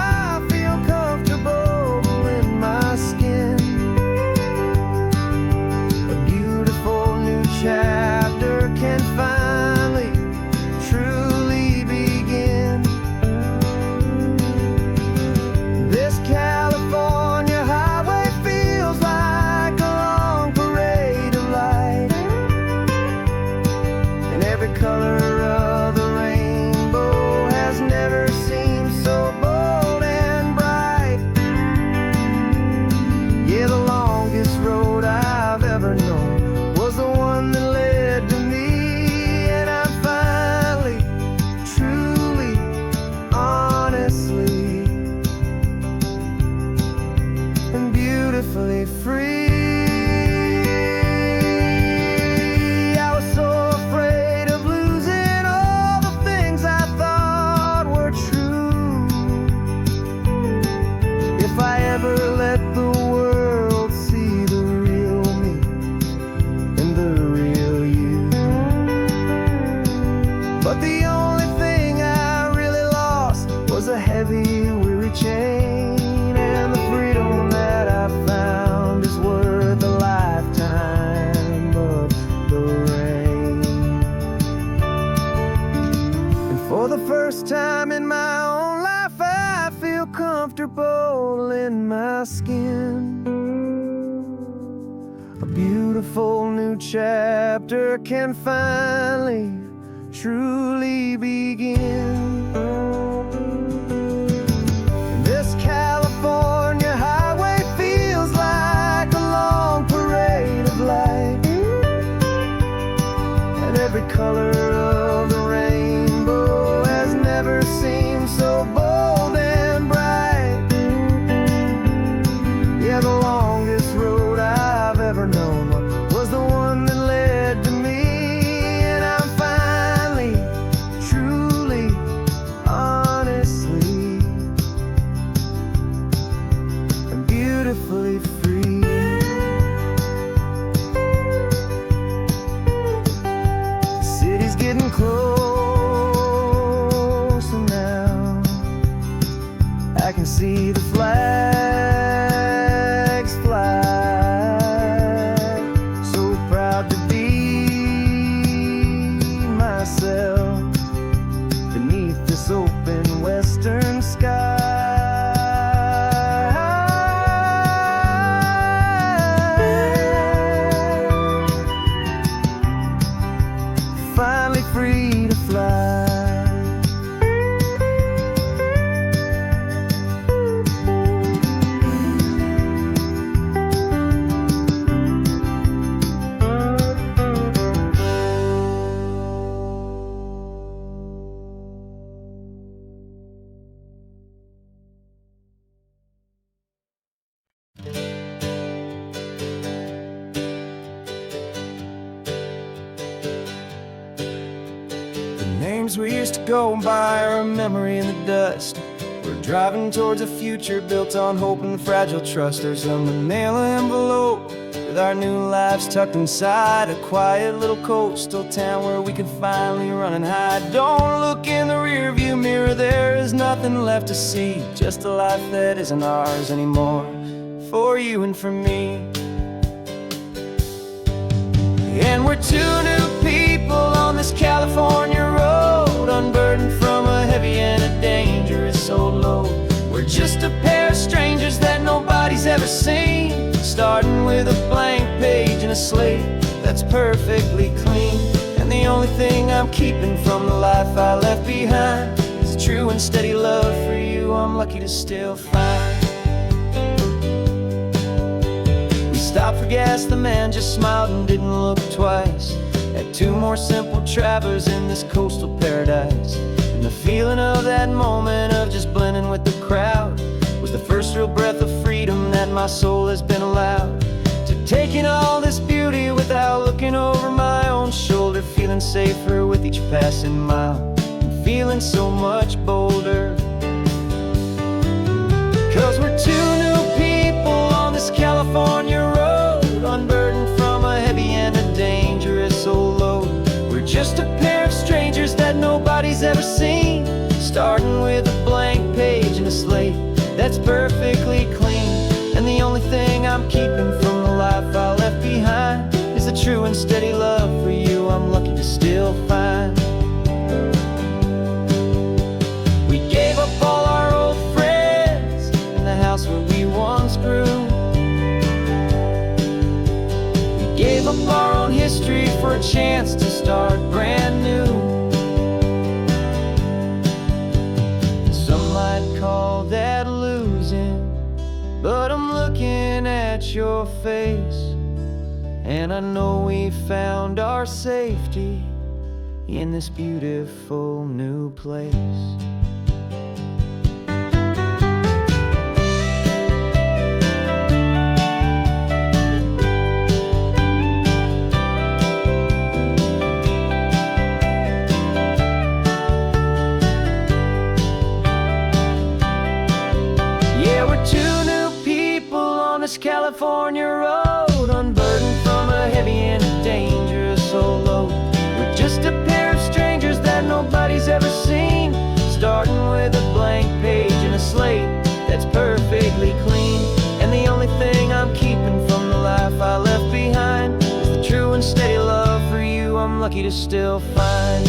beautifully free. I was so afraid of losing all the things I thought were true. If I ever let the world see the real me and the real you. But the only thing I really lost was a heavy, weary chain, and the freedom that I found is worth a lifetime of the rain. And for the first time in my own life, I feel comfortable in my skin. A beautiful new chapter can finally, truly begin. This California highway feels like a long parade of light, and every color of the rainbow has never seemed so bold and bright. Yeah, the longest road I've ever known was the one that led to me, and I'm finally, truly, honestly, and beautifully free. The city's getting closer now. I can see the flags fly. So proud to be myself beneath this open western sky. Finally free to fly. Names we used to go by are a memory in the dust. We're driving towards a future built on hope and fragile trust. There's a manila envelope with our new lives tucked inside, a quiet little coastal town where we can finally run and hide. Don't look in the rearview mirror, there is nothing left to see, just a life that isn't ours anymore, for you and for me. And we're two new people on this California road, unburdened from a heavy and a dangerous old load. We're just a pair of strangers that nobody's ever seen, starting with a blank page and a slate that's perfectly clean. And the only thing I'm keeping from the life I left behind is a true and steady love for you I'm lucky to still find. Stopped for gas, the man just smiled and didn't look twice. Had two more simple travelers in this coastal paradise. And the feeling of that moment of just blending with the crowd was the first real breath of freedom that my soul has been allowed to take in all this beauty without looking over my own shoulder, feeling safer with each passing mile and feeling so much bolder. 'Cause we're two new people on this California road, unburdened from a heavy and a dangerous old load. We're just a pair of strangers that nobody's ever seen, starting with a blank page and a slate that's perfectly clean. And the only thing I'm keeping from the life I left behind is a true and steady love for you I'm lucky to still find. We gave up all our old friends in the house where we once grew. Gave up our own history for a chance to start brand new. Some might call that losing, but I'm looking at your face, and I know we found our safety in this beautiful new place. California road, unburdened from a heavy and dangerous old load. We're just a pair of strangers that nobody's ever seen, starting with a blank page and a slate that's perfectly clean. And the only thing I'm keeping from the life I left behind is the true and steady love for you I'm lucky to still find.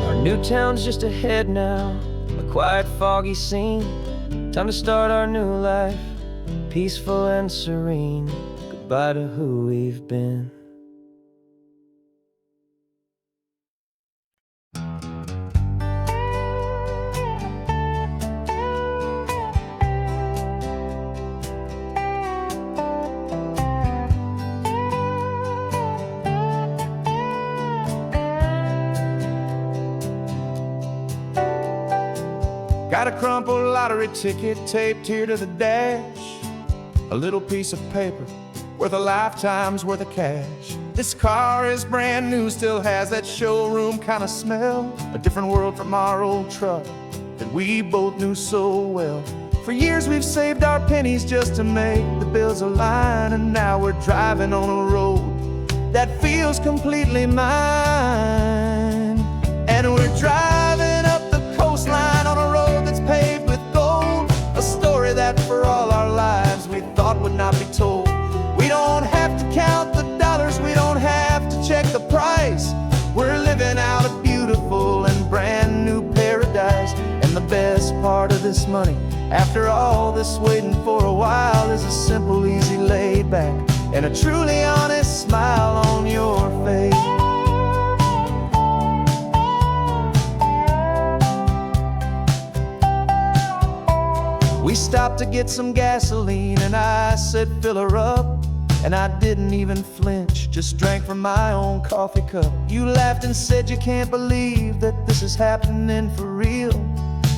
Our new town's just ahead now, a quiet, foggy scene. Time to start our new life, peaceful and serene. Goodbye to who we've been. Got a crumpled lottery ticket taped here to the dash, a little piece of paper worth a lifetime's worth of cash. This car is brand new, still has that showroom kind of smell, a different world from our old truck that we both knew so well. For years we've saved our pennies just to make the bills align, and now we're driving on a road that feels completely mine. And we're driving up the coastline on a road that's paved with gold, a story that for all our lives we thought would not be told. We don't have to count the dollars, we don't have to check the price. We're living out a beautiful and brand new paradise. And the best part of this money, after all this waiting for a while, is a simple, easy, laid back, and a truly honest smile on your face. We stopped to get some gasoline, and I said fill her up, and I didn't even flinch, just drank from my own coffee cup. You laughed and said you can't believe that this is happening for real.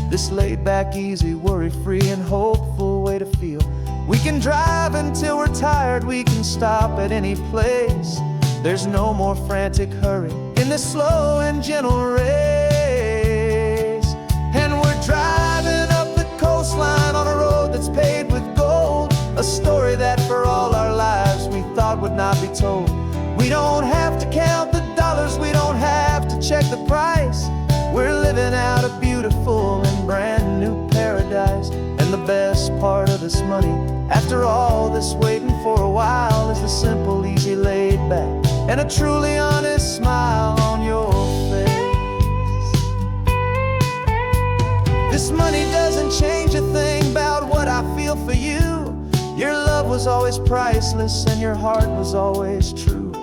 This laid back, easy, worry-free and hopeful way to feel. We can drive until we're tired, we can stop at any place. There's no more frantic hurry in this slow and gentle race. And we're driving up the coastline on a road that's paved with gold, a story that for all our lives we thought would not be told. We don't have to count the dollars, we don't have to check the price. We're living out a beautiful and brand new paradise. And the best part of this money, after all this waiting for a while, is the simple, easy, laid back, and a truly honest smile on your face. This money doesn't change a thing about what I feel for you. Your love was always priceless and your heart was always true.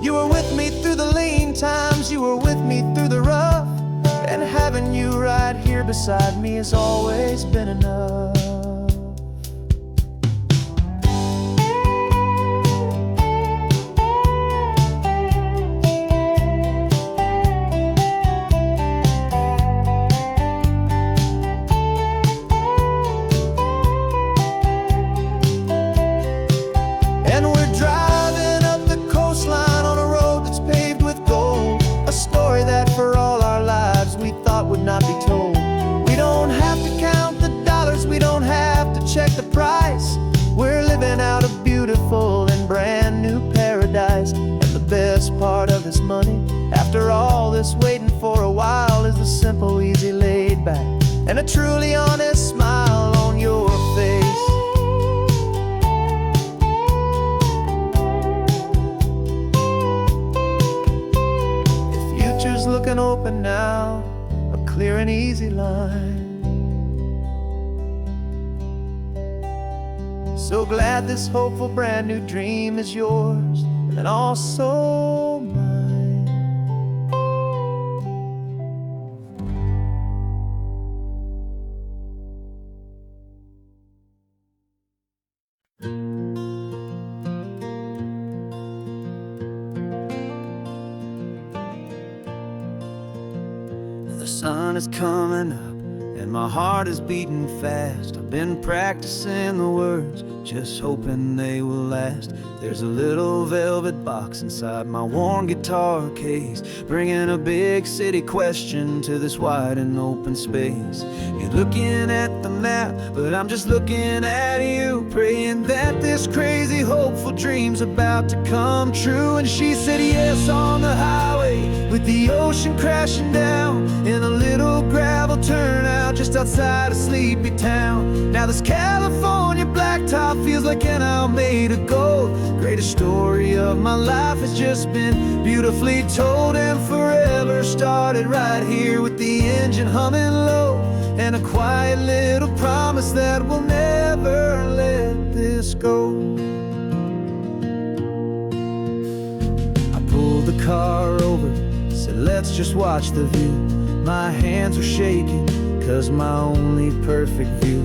You were with me through the lean times, you were with me through the rough, and having you right here beside me has always been enough. And we're driving up the coastline on a road that's paved with gold, a story that for all our lives we thought would not be told. We don't have to count the dollars, we don't have to check the price. We're living out a beautiful and brand new paradise. And the best part of this money, after all this waiting for a while, is the simple, easy, laid back, and a truly honest smile on your face. The future's looking open now, a clear and easy line. So glad this hopeful brand new dream is yours, and also mine. The sun is coming up, and my heart is beating fast. I've been practicing the words, just hoping they will last. There's a little velvet box inside my worn guitar case, bringing a big city question to this wide and open space. You're looking at the map, but I'm just looking at you, praying that this crazy hopeful dream's about to come true. And she said yes on the highway, with the ocean crashing down in a little gravel turnout just outside of sleepy town. Now this California blacktop feels like an owl made of gold. Greatest story of my life has just been beautifully told, and forever started right here with the engine humming low, and a quiet little promise that we'll never let this go. I pulled the car over, said let's just watch the view. My hands were shaking, cause my only perfect view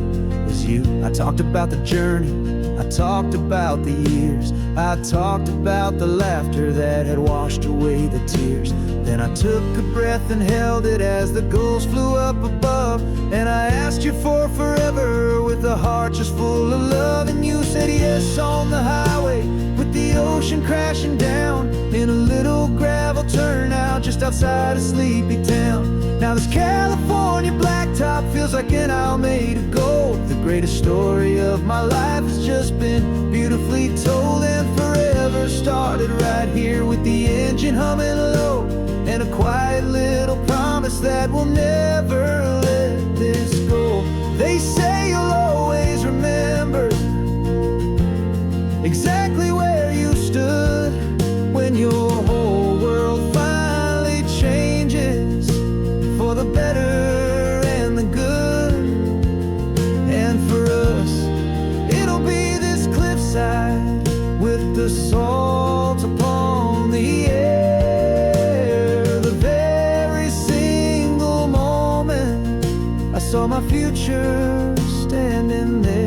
was you. I talked about the journey, I talked about the years, I talked about the laughter that had washed away the tears. Then I took a breath and held it as the gulls flew up above, and I asked you for forever with a heart just full of love. And you said yes on the highway, with the ocean crashing down in a little gravel turnout just outside of sleepy town. Now this California blacktop feels like an owl made of gold. The greatest story of my life has just been beautifully told, and forever started right here with the engine humming low, and a quiet little promise that we'll never let this go. They say you'll always remember exactly where you stood when your whole world finally changes for the better and the good. And for us, it'll be this cliffside with the salt upon the air. The very single moment I saw my future standing there.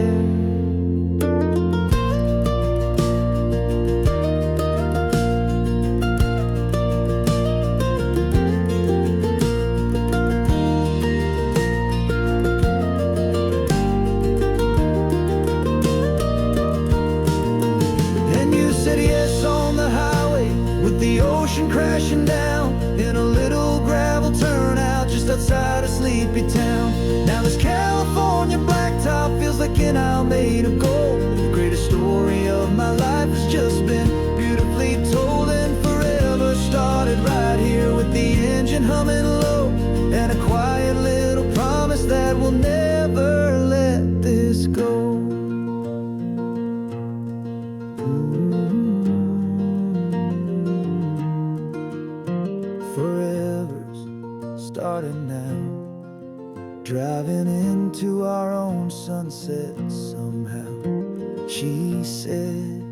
The ocean crashing down in a little gravel turnout just outside of sleepy town. Now this California blacktop feels like an owl made of gold. The greatest story of my life has just been beautifully told, and forever started right here with the engine humming low, and a quiet little promise that we'll never let this go. Forever's started now, driving into our own sunset somehow. She said